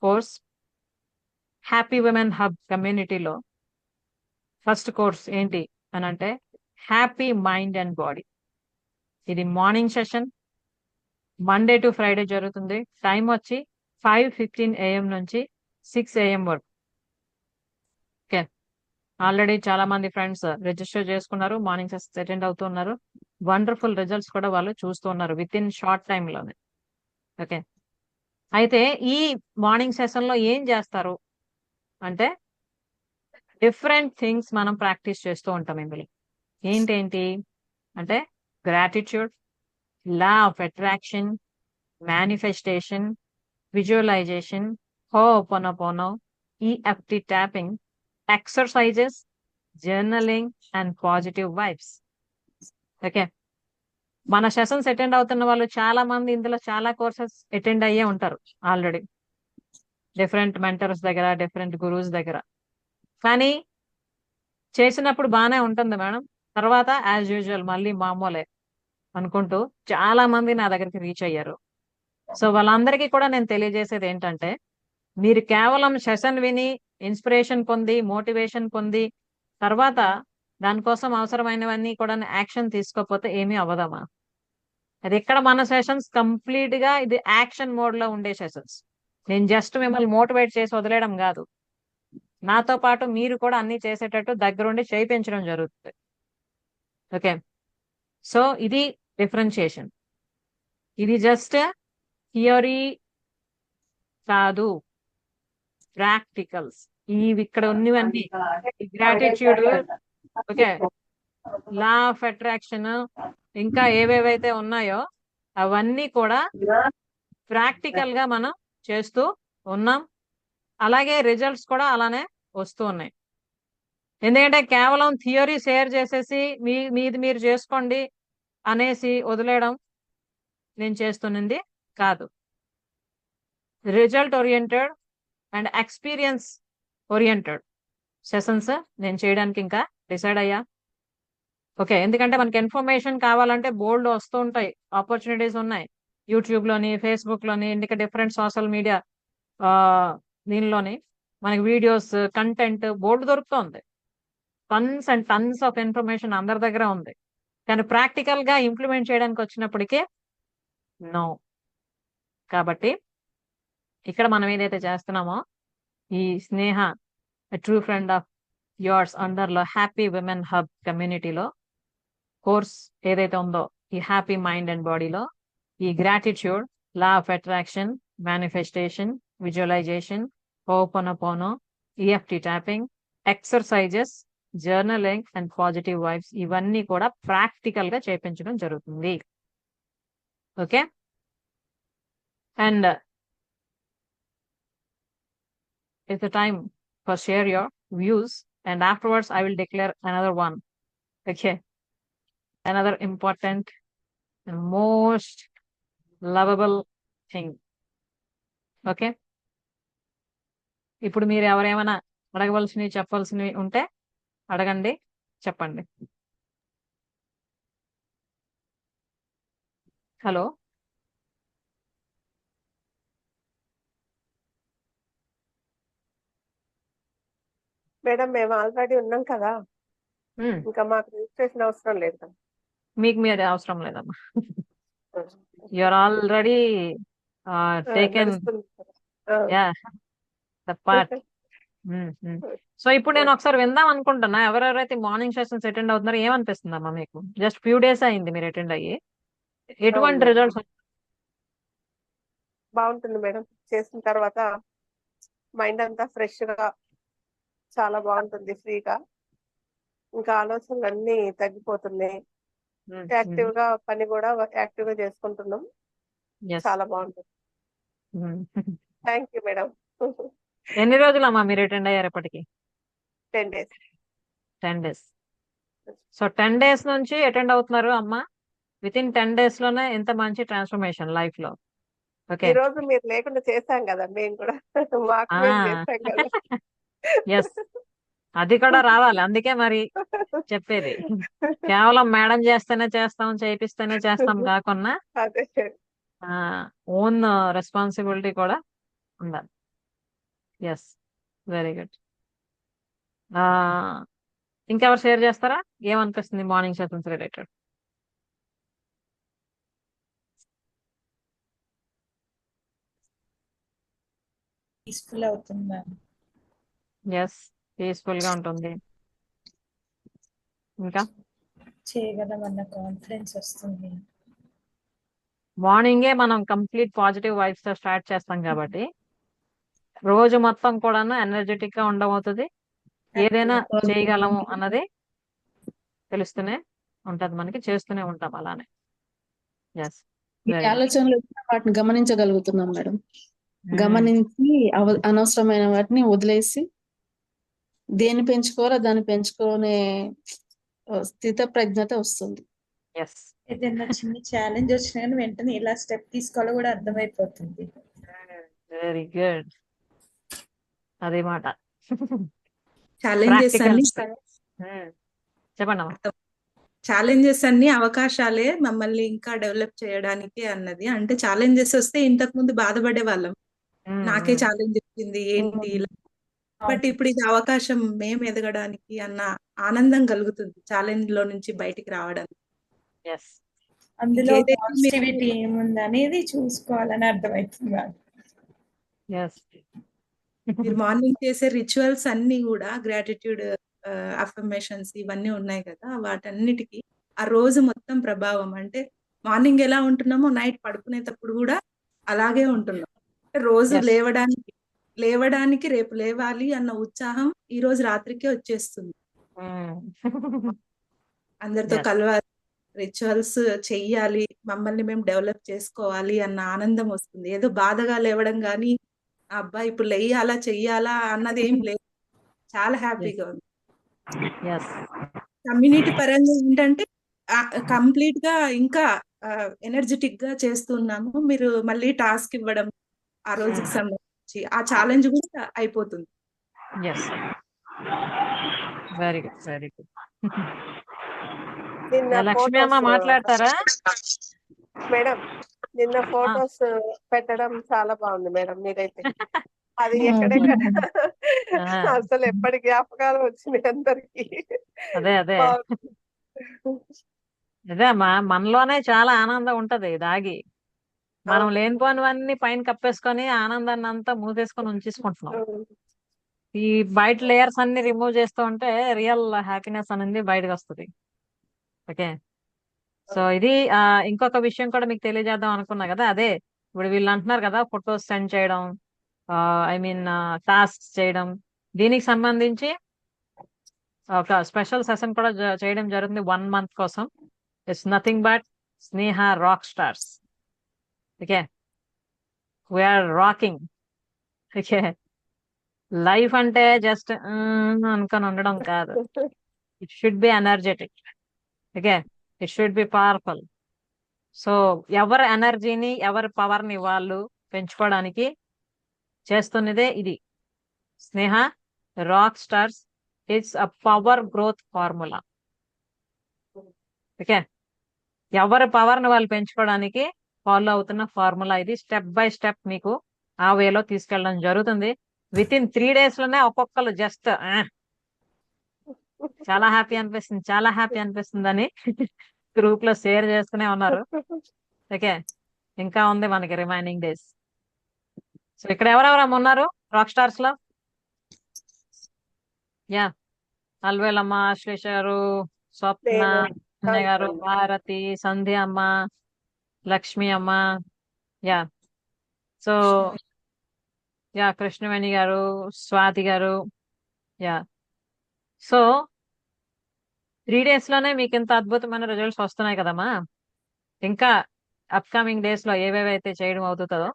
course, happy women hub కమ్యూనిటీలో ఫస్ట్ కోర్స్ ఏంటి అని అంటే హ్యాపీ మైండ్ అండ్ బాడీ. ఇది morning session, Monday to Friday జరుగుతుంది. టైం వచ్చి 5:15 AM నుంచి 6 AM వరకు. ఓకే, ఆల్రెడీ చాలా మంది ఫ్రెండ్స్ రిజిస్టర్ చేసుకున్నారు, మార్నింగ్ సెషన్ అటెండ్ అవుతున్నారు. వండర్ఫుల్ రిజల్ట్స్ కూడా వాళ్ళు చూస్తున్నారు విత్ ఇన్ షార్ట్ టైంలోనే. ఓకే, అయితే ఈ మార్నింగ్ సెషన్ లో ఏం చేస్తారు అంటే డిఫరెంట్ థింగ్స్ మనం ప్రాక్టీస్ చేస్తూ ఉంటాం ఇందులో. ఏంటేంటి అంటే gratitude, law of attraction, manifestation, visualisation, ho'oponopono, EFT tapping, exercises, journaling and positive vibes. Okay, మన సెషన్స్ అటెండ్ అవుతున్న వాళ్ళు చాలా మంది ఇందులో చాలా కోర్సెస్ అటెండ్ అయ్యే ఉంటారు ఆల్రెడీ, డిఫరెంట్ మెంటర్స్ దగ్గర, డిఫరెంట్ గురూస్ దగ్గర. కానీ చేసినప్పుడు బాగానే ఉంటుంది మేడం, తర్వాత యాజ్ యూజువల్ మళ్ళీ మామూలే అనుకుంటూ చాలా మంది నా దగ్గరికి రీచ్ అయ్యారు. సో వాళ్ళందరికీ కూడా నేను తెలియజేసేది ఏంటంటే మీరు కేవలం సెషన్ విని ఇన్స్పిరేషన్ పొంది మోటివేషన్ పొంది తర్వాత దానికోసం అవసరమైనవన్నీ కూడా యాక్షన్ తీసుకోకపోతే ఏమీ అవ్వదమ్మా. అది ఇక్కడ మన సెషన్స్ కంప్లీట్ గా ఇది యాక్షన్ మోడ్ లో ఉండే సెషన్స్. నేను జస్ట్ మిమ్మల్ని మోటివేట్ చేసి వదిలేయడం కాదు, నాతో పాటు మీరు కూడా అన్ని చేసేటట్టు దగ్గరుండి చేయించడం జరుగుతుంది. ఓకే, సో ఇది డిఫరెన్షియేషన్. ఇది జస్ట్ థియరీ కాదు, ప్రాక్టికల్స్. ఇవి ఇక్కడ ఉన్నవన్నీ gratitude, okay, law of attraction, ఇంకా ఏవేవైతే ఉన్నాయో అవన్నీ కూడా ప్రాక్టికల్ గా మనం చేస్తూ ఉన్నాం. అలాగే రిజల్ట్స్ కూడా అలానే వస్తూ ఉన్నాయి. ఎందుకంటే కేవలం థియరీ షేర్ చేసేసి మీది మీరు చేసుకోండి అనేసి వదిలేయడం నేను చేస్తున్నది కాదు. Result oriented and experience oriented sessions నేను చేయడానికి ఇంకా డిసైడ్ అయ్యా. ఓకే, ఎందుకంటే మనకి ఇన్ఫర్మేషన్ కావాలంటే బోల్డ్ వస్తూ ఉంటాయి, ఆపర్చునిటీస్ ఉన్నాయి యూట్యూబ్ లోని, ఫేస్బుక్ లోని, ఇంకా డిఫరెంట్ సోషల్ మీడియా దీనిలోని మనకి వీడియోస్, కంటెంట్ బోల్డ్ దొరుకుతుంది. Tons and tons of information అందరి దగ్గర ఉంది. కానీ ప్రాక్టికల్ గా ఇంప్లిమెంట్ చేయడానికి వచ్చినప్పటికీ నో. కాబట్టి ఇక్కడ మనం ఏదైతే చేస్తున్నామో ఈ Sneha true friend of yours under లో హ్యాపీ విమెన్ హబ్ కమ్యూనిటీలో కోర్స్ ఏదైతే ఉందో ఈ హ్యాపీ మైండ్ అండ్ బాడీలో ఈ gratitude, law of attraction, manifestation, visualisation, ho'oponopono, EFT tapping, exercises, journaling and positive vibes ఇవన్నీ కూడా ప్రాక్టికల్ గా చేయించడం జరుగుతుంది. Okay, and it's the time for share your views, and afterwards I will declare another one. Okay, another important and most lovable thing. Okay, ఇప్పుడు మీరు ఎవరేమైనా అడగవలసినవి చెప్పవలసినవి ఉంటే అడగండి, చెప్పండి. హలో, మేడం మేము ఆల్రెడీ ఉన్నాం కదా, ఇంకా మాకు రిజిస్ట్రేషన్ అవసరం లేదు కదా. మీకు మీరు అవసరం లేదమ్మా, యూఆర్ ఆల్రెడీ టేకెన్ తెలుస్తుంది కదా. Yeah the part. సో ఇప్పుడు నేను ఒకసారి విందాం అనుకుంటున్నా, ఎవరెవరైతే మార్నింగ్ సెషన్స్ అటెండ్ అవుతున్నారో ఏమనిపిస్తుందమ్మా మీకు? జస్ట్ ఫ్యూ డేస్ అయింది మీరు అటెండ్ అయ్యి, ఎటువంటి రిజల్ట్స్? బాగుంటుంది మేడం, చేసిన తర్వాత మైండ్ అంతా ఫ్రెష్ గా చాలా బాగుంటుంది, ఫ్రీగా. ఇంకా ఆలోచనలు అన్ని తగ్గిపోతున్నాయి, యాక్టివ్ గా పని కూడా యాక్టివ్ గా చేసుకుంటున్నాం. చాలా బాగుంటుంది. Thank you madam. ఎన్ని రోజులమ్మా మీరు అటెండ్ అయ్యారు ఇప్పటికి? 10 days. 10 days. సో 10 days నుంచి అటెండ్ అవుతున్నారు అమ్మా. విత్ ఇన్ 10 days లోనే ఎంత మంచి ట్రాన్స్ఫర్మేషన్ లైఫ్ లో. ఓకే. ఈ రోజు మీరు లేకుండా చేశాం కదా మేము కూడా. మాకు మేము చేశాం కదా. ఎస్, అది కూడా రావాలి. అందుకే మరి చెప్పేది, కేవలం మేడం చేస్తేనే చేస్తాం, చేపిస్తేనే చేస్తాం కాకుండా అదే ఓన్ రెస్పాన్సిబిలిటీ కూడా ఉండాలి. Yes, very good. ఇంకెవరు షేర్ చేస్తారా? ఏమనిపిస్తుంది మార్నింగ్ సెషన్స్ రిలేటెడ్? పీస్ఫుల్ అవుతుంది మ్యామ్. ఎస్, పీస్ఫుల్ గా ఉంటుంది. ఇంకా చేయగలమన్న కాన్ఫిడెన్స్ వస్తుంది. మార్నింగే మనం కంప్లీట్ పాజిటివ్ వైబ్స్ తో స్టార్ట్ చేస్తాం కాబట్టి రోజు మొత్తం కూడాను ఎనర్జెటిక్ గా ఉండబోతుంది. ఏదైనా చేయగలము అన్నది తెలుస్తూనే ఉంటది మనకి, చేస్తూనే ఉంటాం అలానే. ఎస్, ఈ ఆలోచనలు వచ్చిన వాటిని గమనించగలుగుతున్నాం మేడం. గమనించి అనవసరమైన వాటిని వదిలేసి దేన్ని పెంచుకోవాలో దాన్ని పెంచుకునే స్థిత ప్రజ్ఞత వస్తుంది. ఎస్, ఏదైనా చిన్న ఛాలెంజ్ వచ్చినా కానీ వెంటనే ఎలా స్టెప్ తీసుకోవాలో కూడా అర్థమైపోతుంది. Very good. అదే మాట. ఛాలెంజెస్ అన్ని చెప్పండి అమ్మా. ఛాలెంజెస్ అన్ని అవకాశాలే మమ్మల్ని ఇంకా డెవలప్ చేయడానికి అన్నది. అంటే ఛాలెంజెస్ వస్తే ఇంతకు ముందు బాధపడే వాళ్ళం, నాకే ఛాలెంజ్ వచ్చింది ఏంటి ఇలా. బట్ ఇప్పుడు ఇది అవకాశం మేము ఎదగడానికి అన్న ఆనందం కలుగుతుంది ఛాలెంజ్ లో నుంచి బయటికి రావడానికి. ఎస్, అందులో ఏదైతే పాజిటివిటీ ఏముంది అనేది చూసుకోవాలని అర్థమవుతుంది. ఎస్. మీరు మార్నింగ్ చేసే రిచువల్స్ అన్ని కూడా గ్రాటిట్యూడ్ అఫర్మేషన్స్ ఇవన్నీ ఉన్నాయి కదా, వాటన్నిటికీ ఆ రోజు మొత్తం ప్రభావం. అంటే మార్నింగ్ ఎలా ఉంటున్నామో నైట్ పడుకునేటప్పుడు కూడా అలాగే ఉంటున్నాం. రోజు Yes. లేవడానికి రేపు లేవాలి అన్న ఉత్సాహం ఈ రోజు రాత్రికే వచ్చేస్తుంది. అందరితో Yes. కలవాలి, రిచువల్స్ చెయ్యాలి, మమ్మల్ని మేము డెవలప్ చేసుకోవాలి అన్న ఆనందం వస్తుంది. ఏదో బాధగా లేవడం కానీ అబ్బా ఇప్పుడు లేయాలా చెయ్యాలా అన్నది ఏం లేదు. చాలా హ్యాపీగా ఉంది. ఎస్, కమ్యూనిటీ పరంగా ఏంటంటే కంప్లీట్ గా ఇంకా ఎనర్జెటిక్ గా చేస్తున్నాము. మీరు మళ్ళీ టాస్క్ ఇవ్వడం ఆ రోజుకి సంబంధించి ఆ ఛాలెంజ్ కూడా అయిపోతుంది. Yes. Very good, very good. నిన్న లక్ష్మి అమ్మ photos, మాట్లాడతారా? మేడం నిన్న ఫొటోస్ పెట్టడం చాలా బాగుంది మేడం మీరైతే. అది ఎక్కడెక్కడ అసలు ఎప్పటి జ్ఞాపకాలు వచ్చినాయి అందరికి. అదే అదే అదే అమ్మా, మనలోనే చాలా ఆనందం ఉంటది దాగి. మనం లేనిపోనివన్నీ పైన కప్పేసుకొని ఆనందాన్ని అంతా మూసేసుకొని ఉంచేసుకుంటున్నాం. ఈ బయట లేయర్స్ అన్ని రిమూవ్ చేస్తూ ఉంటే రియల్ హ్యాపీనెస్ అనేది బయటకు వస్తుంది. ఓకే. సో ఇది ఇంకొక విషయం కూడా మీకు తెలియజేద్దాం అనుకున్నా కదా. అదే ఇప్పుడు వీళ్ళు అంటున్నారు కదా, ఫొటోస్ సెండ్ చేయడం, ఐ మీన్ టాస్క్ చేయడం, దీనికి సంబంధించి ఒక స్పెషల్ సెషన్ కూడా చేయడం జరుగుతుంది 1 month కోసం. It's nothing but Sneha rock stars. Okay, we are rocking. Okay, life అంటే జస్ట్ అనుకొని ఉండడం కాదు. It should be energetic. Okay, it should be powerful. So ఎవరి ఎనర్జీని ఎవరి పవర్ని వాళ్ళు పెంచుకోవడానికి చేస్తున్నదే ఇది. Sneha rock stars it's a power growth formula. Okay, ఎవరి పవర్ని వాళ్ళు పెంచుకోవడానికి ఫాలో అవుతున్న ఫార్ములా ఇది. స్టెప్ బై స్టెప్ మీకు ఆ వేలో తీసుకెళ్ళడం జరుగుతుంది. విత్ ఇన్ 3 days లోనే ఒక్కొక్కరు జస్ట్ చాలా హ్యాపీ అనిపిస్తుంది, చాలా హ్యాపీ అనిపిస్తుంది అని గ్రూప్ లో షేర్ చేస్తూనే ఉన్నారు. ఓకే, ఇంకా ఉంది మనకి రిమైనింగ్ డేస్. సో ఇక్కడ ఎవరెవరమ్మ ఉన్నారు రాక్ స్టార్స్ లో? యా, అల్వేలమ్మ, శ్రీష గారు, స్వప్న అన్నయ్య గారు, భారతి, సంధ్య అమ్మ, లక్ష్మి అమ్మ. యా, సో యా, కృష్ణవేణి గారు, స్వాతి గారు. యా, సో 3 days లోనే మీకు ఇంత అద్భుతమైన రిజల్ట్స్ వస్తున్నాయి కదమ్మా. ఇంకా అప్కమింగ్ డేస్ లో ఏవేవైతే చేయడం అవుతుందో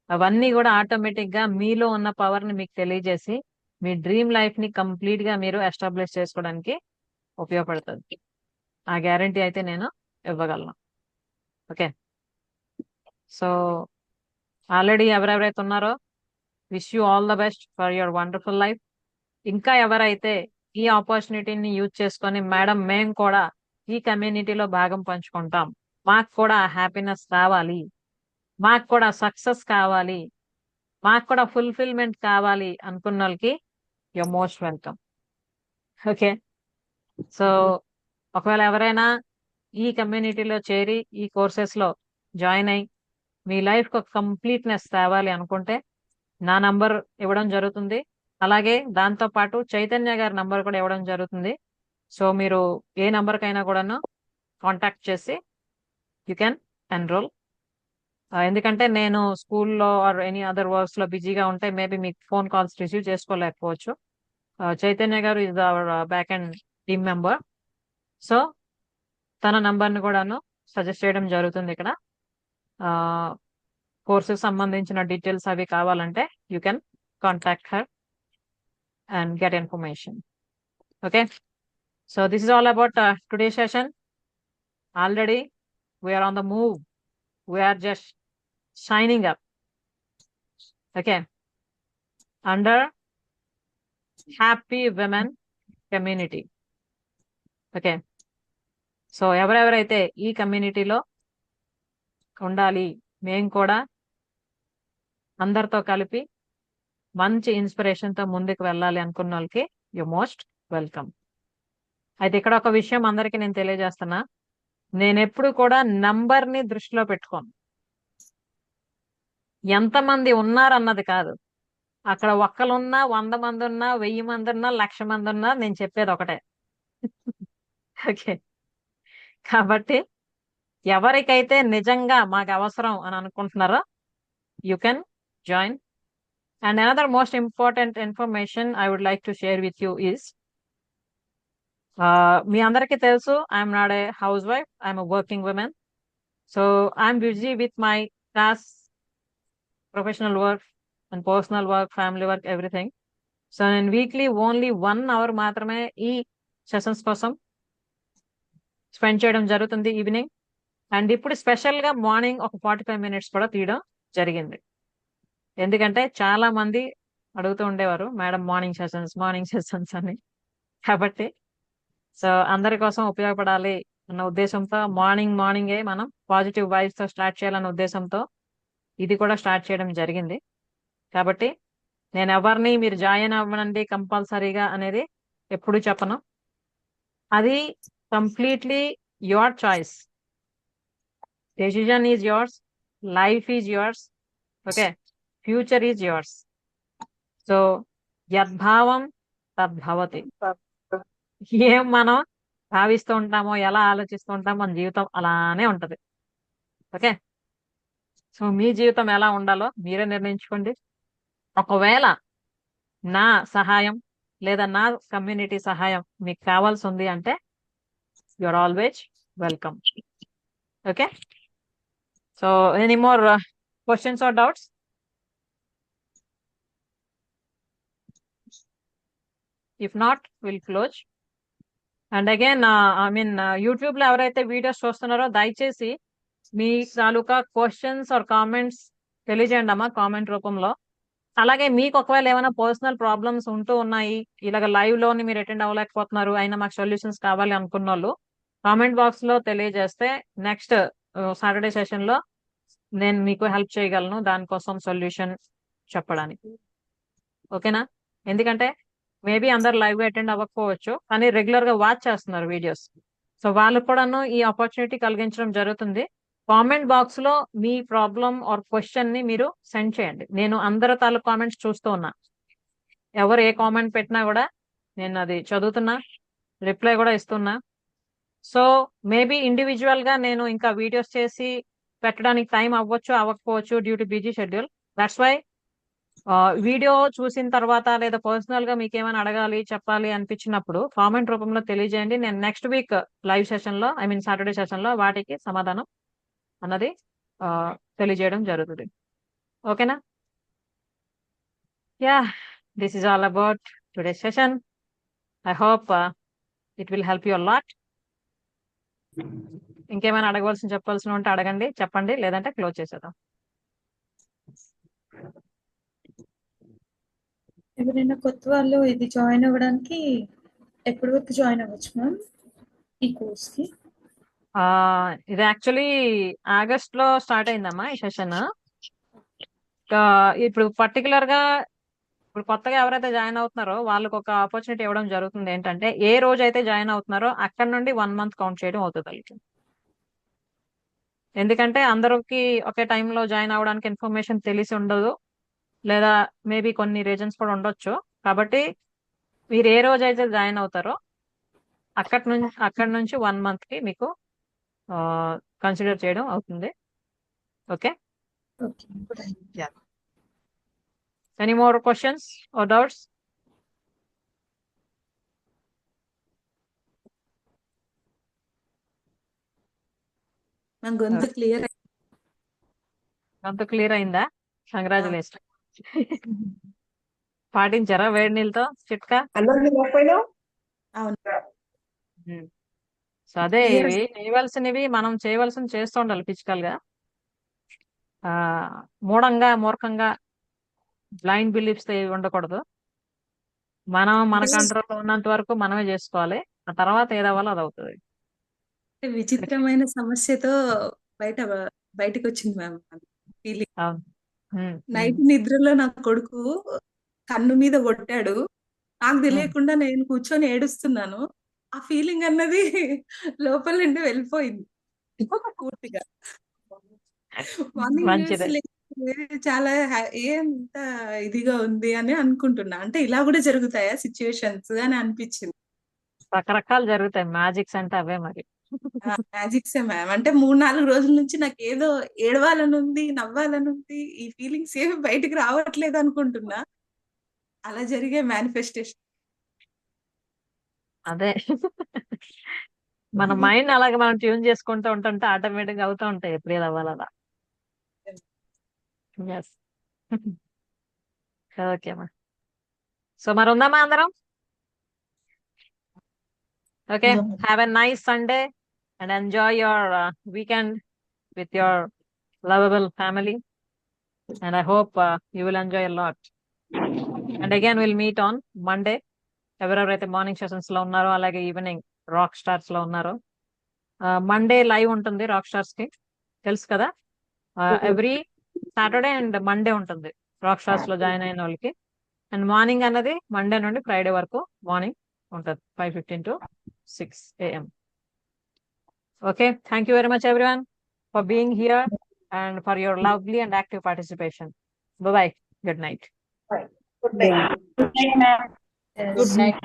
అవన్నీ కూడా ఆటోమేటిక్ గా మీలో ఉన్న పవర్ ని మీకు తెలియజేసి మీ డ్రీమ్ లైఫ్ ని కంప్లీట్ గా మీరు ఎస్టాబ్లిష్ చేసుకోవడానికి ఉపయోగపడుతుంది. ఆ గ్యారంటీ అయితే నేను ఇవ్వగలను. ఓకే, సో ఆల్రెడీ ఎవరెవరైతే ఉన్నారో wish you all the best for your wonderful life. ఇంకా ఎవరైతే ఈ ఆపర్చునిటీని యూజ్ చేసుకొని మేడం మేము కూడా ఈ కమ్యూనిటీలో భాగం పంచుకుంటాం, మాకు కూడా హ్యాపీనెస్ కావాలి, మాకు కూడా సక్సెస్ కావాలి, మాకు కూడా ఫుల్ఫిల్మెంట్ కావాలి అనుకున్న వాళ్ళకి you most welcome. Okay, so ఒకవేళ ఎవరైనా ఈ కమ్యూనిటీలో చేరి ఈ కోర్సెస్ లో జాయిన్ అయ్యి మీ లైఫ్ కు కంప్లీట్నెస్ తేవాలి అనుకుంటే నా నంబర్ ఇవ్వడం జరుగుతుంది. అలాగే దాంతో పాటు చైతన్య గారి నంబర్ కూడా ఇవ్వడం జరుగుతుంది. సో మీరు ఏ నంబర్ కైనా కూడాను కాంటాక్ట్ చేసి యూ కెన్ ఎన్రోల్. ఎందుకంటే నేను స్కూల్లో ఆర్ ఎనీ అదర్ వర్క్స్ లో బిజీగా ఉంటే మేబీ మీకు ఫోన్ కాల్స్ రిసీవ్ చేసుకోలేకపోవచ్చు. చైతన్య గారు is our back and team member. So తన నంబర్ని కూడాను సజెస్ట్ చేయడం జరుగుతుంది ఇక్కడ. కోర్సుకి సంబంధించిన డీటెయిల్స్ అవి కావాలంటే you can contact her and get information. Okay, so this is all about today session. Already we're on the move, we're just shining up. Okay, under happy women community. Okay, so ఎవరెవరైతే ఈ కమ్యూనిటీలో ఉండాలి, మేము కూడా అందరితో కలిపి మంచి ఇన్స్పిరేషన్ తో ముందుకు వెళ్ళాలి అనుకున్న వాళ్ళకి యు మోస్ట్ వెల్కమ్. అయితే ఇక్కడ ఒక విషయం అందరికీ నేను తెలియజేస్తున్నా, నేను ఎప్పుడు కూడా నంబర్ ని దృష్టిలో పెట్టుకోను. ఎంతమంది ఉన్నారన్నది కాదు, అక్కడ ఒక్కలున్నా 100 మంది ఉన్నా 1000 మంది ఉన్నా 1,00,000 మంది ఉన్నా నేను చెప్పేది ఒకటే. ఓకే, కాబట్టి ఎవరికైతే నిజంగా మాకు అవసరం అని అనుకుంటున్నారో you can join. And another most important information I would like to share with you is, మీ అందరికీ తెలుసు I'm not a house wife, I'm a working woman. So I'm busy with my class, professional work and personal work, family work, everything. So నేను వీక్లీ ఓన్లీ 1 అవర్ మాత్రమే ఈ సెషన్స్ కోసం స్పెండ్ చేయడం జరుగుతుంది ఈవినింగ్. అండ్ ఇప్పుడు స్పెషల్ గా మార్నింగ్ ఒక 45 మినిట్స్ కూడా తీయడం జరిగింది. ఎందుకంటే చాలా మంది అడుగుతూ ఉండేవారు మేడం మార్నింగ్ సెషన్స్ అని. కాబట్టి సో అందరి కోసం ఉపయోగపడాలి అన్న ఉద్దేశంతో మార్నింగే మనం పాజిటివ్ వైబ్స్ తో స్టార్ట్ చేయాలన్న ఉద్దేశంతో ఇది కూడా స్టార్ట్ చేయడం జరిగింది. కాబట్టి నేను ఎవరిని మీరు జాయిన్ అవ్వనండి కంపల్సరీగా అనేది ఎప్పుడు చెప్పను. అది completely your choice. Decision is yours, life is yours. Okay, future is yours. So యద్భావం తద్భవతి. ఏం మనం భావిస్తూ ఉంటామో, ఎలా ఆలోచిస్తూ ఉంటామో మన జీవితం అలానే ఉంటది. ఓకే, సో మీ జీవితం ఎలా ఉండాలో మీరే నిర్ణయించుకోండి. ఒకవేళ నా సహాయం లేదా నా కమ్యూనిటీ సహాయం మీకు కావాల్సి ఉంది అంటే you are always welcome. Okay, so any more questions or doubts? If not will close. And again YouTube లో ఎవరైతే వీడియోస్ చూస్తున్నారో దయచేసి మీ తాలూకా క్వశ్చన్స్ ఆర్ కామెంట్స్ తెలియజేయండి అమ్మా కామెంట్ రూపంలో. అలాగే మీకు ఒకవేళ ఏమైనా పర్సనల్ ప్రాబ్లమ్స్ ఉంటూ ఉన్నాయి, ఇలాగ లైవ్ లోని మీరు అటెండ్ అవ్వలేకపోతున్నారు, అయినా మాకు సొల్యూషన్స్ కావాలి అనుకున్న వాళ్ళు కామెంట్ బాక్స్ లో తెలియజేస్తే నెక్స్ట్ సాటర్డే సెషన్ లో నేను మీకు హెల్ప్ చేయగలను దానికోసం సొల్యూషన్ చెప్పడానికి. ఓకేనా? ఎందుకంటే మేబీ అందరు లైవ్ గా అటెండ్ అవ్వకపోవచ్చు, కానీ రెగ్యులర్ గా వాచ్ చేస్తున్నారు వీడియోస్. సో వాళ్ళకు కూడాను ఈ ఆపర్చునిటీ కలిగించడం జరుగుతుంది. కామెంట్ బాక్స్ లో మీ ప్రాబ్లం ఆర్ క్వశ్చన్ ని మీరు సెండ్ చేయండి. నేను అందరి తాలూకు కామెంట్స్ చూస్తూ ఉన్నా. ఎవరు ఏ కామెంట్ పెట్టినా కూడా నేను అది చదువుతున్నా, రిప్లై కూడా ఇస్తున్నా. సో మేబీ ఇండివిజువల్ గా నేను ఇంకా వీడియోస్ చేసి పెట్టడానికి టైం అవ్వచ్చు అవ్వకపోవచ్చు due to busy schedule. That's why video చూసిన తర్వాత లేదా పర్సనల్ గా మీకు ఏమైనా అడగాలి చెప్పాలి అనిపించినప్పుడు కామెంట్ రూపంలో తెలియజేయండి. నేను నెక్స్ట్ వీక్ లైవ్ సెషన్ లో సాటర్డే సెషన్ లో వాటికి సమాధానం అన్నది తెలియజేయడం జరుగుతుంది. ఓకేనా? Yeah, this is all about today session. I hope it will help you lot. ఇంకేమైనా అడగవలసిన చెప్పాల్సిన ఉంటే అడగండి, చెప్పండి, లేదంటే క్లోజ్ చేసేద్దాం. ఎవరైనా కొత్త వాళ్ళు ఇది జాయిన్ అవ్వడానికి ఎప్పటి వరకు జాయిన్ అవ్వచ్చు మ్యామ్ ఈ కోర్స్ కి? ఇది యాక్చువల్లీ ఆగస్ట్ లో స్టార్ట్ అయిందమ్మా ఈ సెషన్. ఇప్పుడు పర్టికులర్ గా ఇప్పుడు కొత్తగా ఎవరైతే జాయిన్ అవుతున్నారో వాళ్ళకి ఒక ఆపర్చునిటీ ఇవ్వడం జరుగుతుంది. ఏంటంటే ఏ రోజు అయితే జాయిన్ అవుతున్నారో అక్కడ నుండి 1 month కౌంట్ చేయడం అవుతుంది వాళ్ళకి. ఎందుకంటే అందరికి ఒకే టైంలో జాయిన్ అవ్వడానికి ఇన్ఫర్మేషన్ తెలిసి ఉండదు, లేదా మేబీ కొన్ని రీజన్స్ కూడా ఉండొచ్చు. కాబట్టి మీరు ఏ రోజు అయితే జాయిన్ అవుతారో అక్కడ నుంచి 1 month కి మీకు కన్సిడర్ చేయడం అవుతుంది. Okay, okay. Any more questions or doubts? మన గొంతు క్లియర్ అంత క్లియర్ అయిందా? కంగ్రాచులేషన్. పాటించారా వేడి నీళ్ళతో చిట్కా? అవును. సో అదే Clear. ఇవి చేయవలసినవి మనం చేయవలసినవి చేస్తూ ఉండాలి ఫిజికల్ గా. మూర్ఖంగా బ్లైండ్ బిలీఫ్స్ తో ఏవి ఉండకూడదు. మనం మన కంట్రోల్లో ఉన్నంత వరకు మనమే చేసుకోవాలి. ఆ తర్వాత ఏదవ్వాలో అది అవుతుంది. విచిత్రమైన సమస్యతో బయటకు వచ్చింది మ్యామ్ ఫీలింగ్. అవును. నైట్ నిద్రలో నా కొడుకు కన్ను మీద కొట్టాడు. నాకు తెలియకుండా నేను కూర్చొని ఏడుస్తున్నాను. ఆ ఫీలింగ్ అన్నది లోపల నుండి వెళ్ళిపోయింది పూర్తిగా. మార్నింగ్ మంచిదే. చాలా ఎంత ఇదిగా ఉంది అని అనుకుంటున్నా. అంటే ఇలా కూడా జరుగుతాయా సిచ్యువేషన్స్ అని అనిపించింది. రకరకాలు జరుగుతాయి. మ్యాజిక్స్ అంటే అవే మరి. మ్యాజిక్సే మ్యామ్. అంటే 3-4 రోజుల నుంచి నాకు ఏదో ఏడవాలనుంది, నవ్వాలనుంది. ఈ ఫీలింగ్స్ ఏమి బయటికి రావట్లేదు అనుకుంటున్నా. అలా జరిగే మేనిఫెస్టేషన్. అదే మన మైండ్ అలాగే మనం ట్యూన్ చేసుకుంటూ ఉంటుంటే ఆటోమేటిక్ గా అవుతూ ఉంటాయి ఎప్పుడు ఏది అవ్వాలలా. ఎస్. ఓకేమ్మా. సో మరి ఉందామా అందరం? Okay, have a nice Sunday and enjoy your weekend with your lovable family. And I hope you will enjoy a lot. And again will meet on Monday. ఎవరెవరైతే మార్నింగ్ సెషన్స్ లో ఉన్నారో అలాగే ఈవినింగ్ రాక్ స్టార్స్ లో ఉన్నారో, మండే లైవ్ ఉంటుంది రాక్ స్టార్స్ కి, తెలుసు కదా. ఎవ్రీ సాటర్డే అండ్ మండే ఉంటుంది రాక్ స్టార్స్ లో జాయిన్ అయిన వాళ్ళకి. అండ్ మార్నింగ్ అన్నది మండే నుండి ఫ్రైడే వరకు మార్నింగ్ ఉంటుంది 5:15 to 6 AM. Okay, thank you very much everyone for being here and for your lovely and active participation. Bye bye. Good night. Good night. Yes. Good night.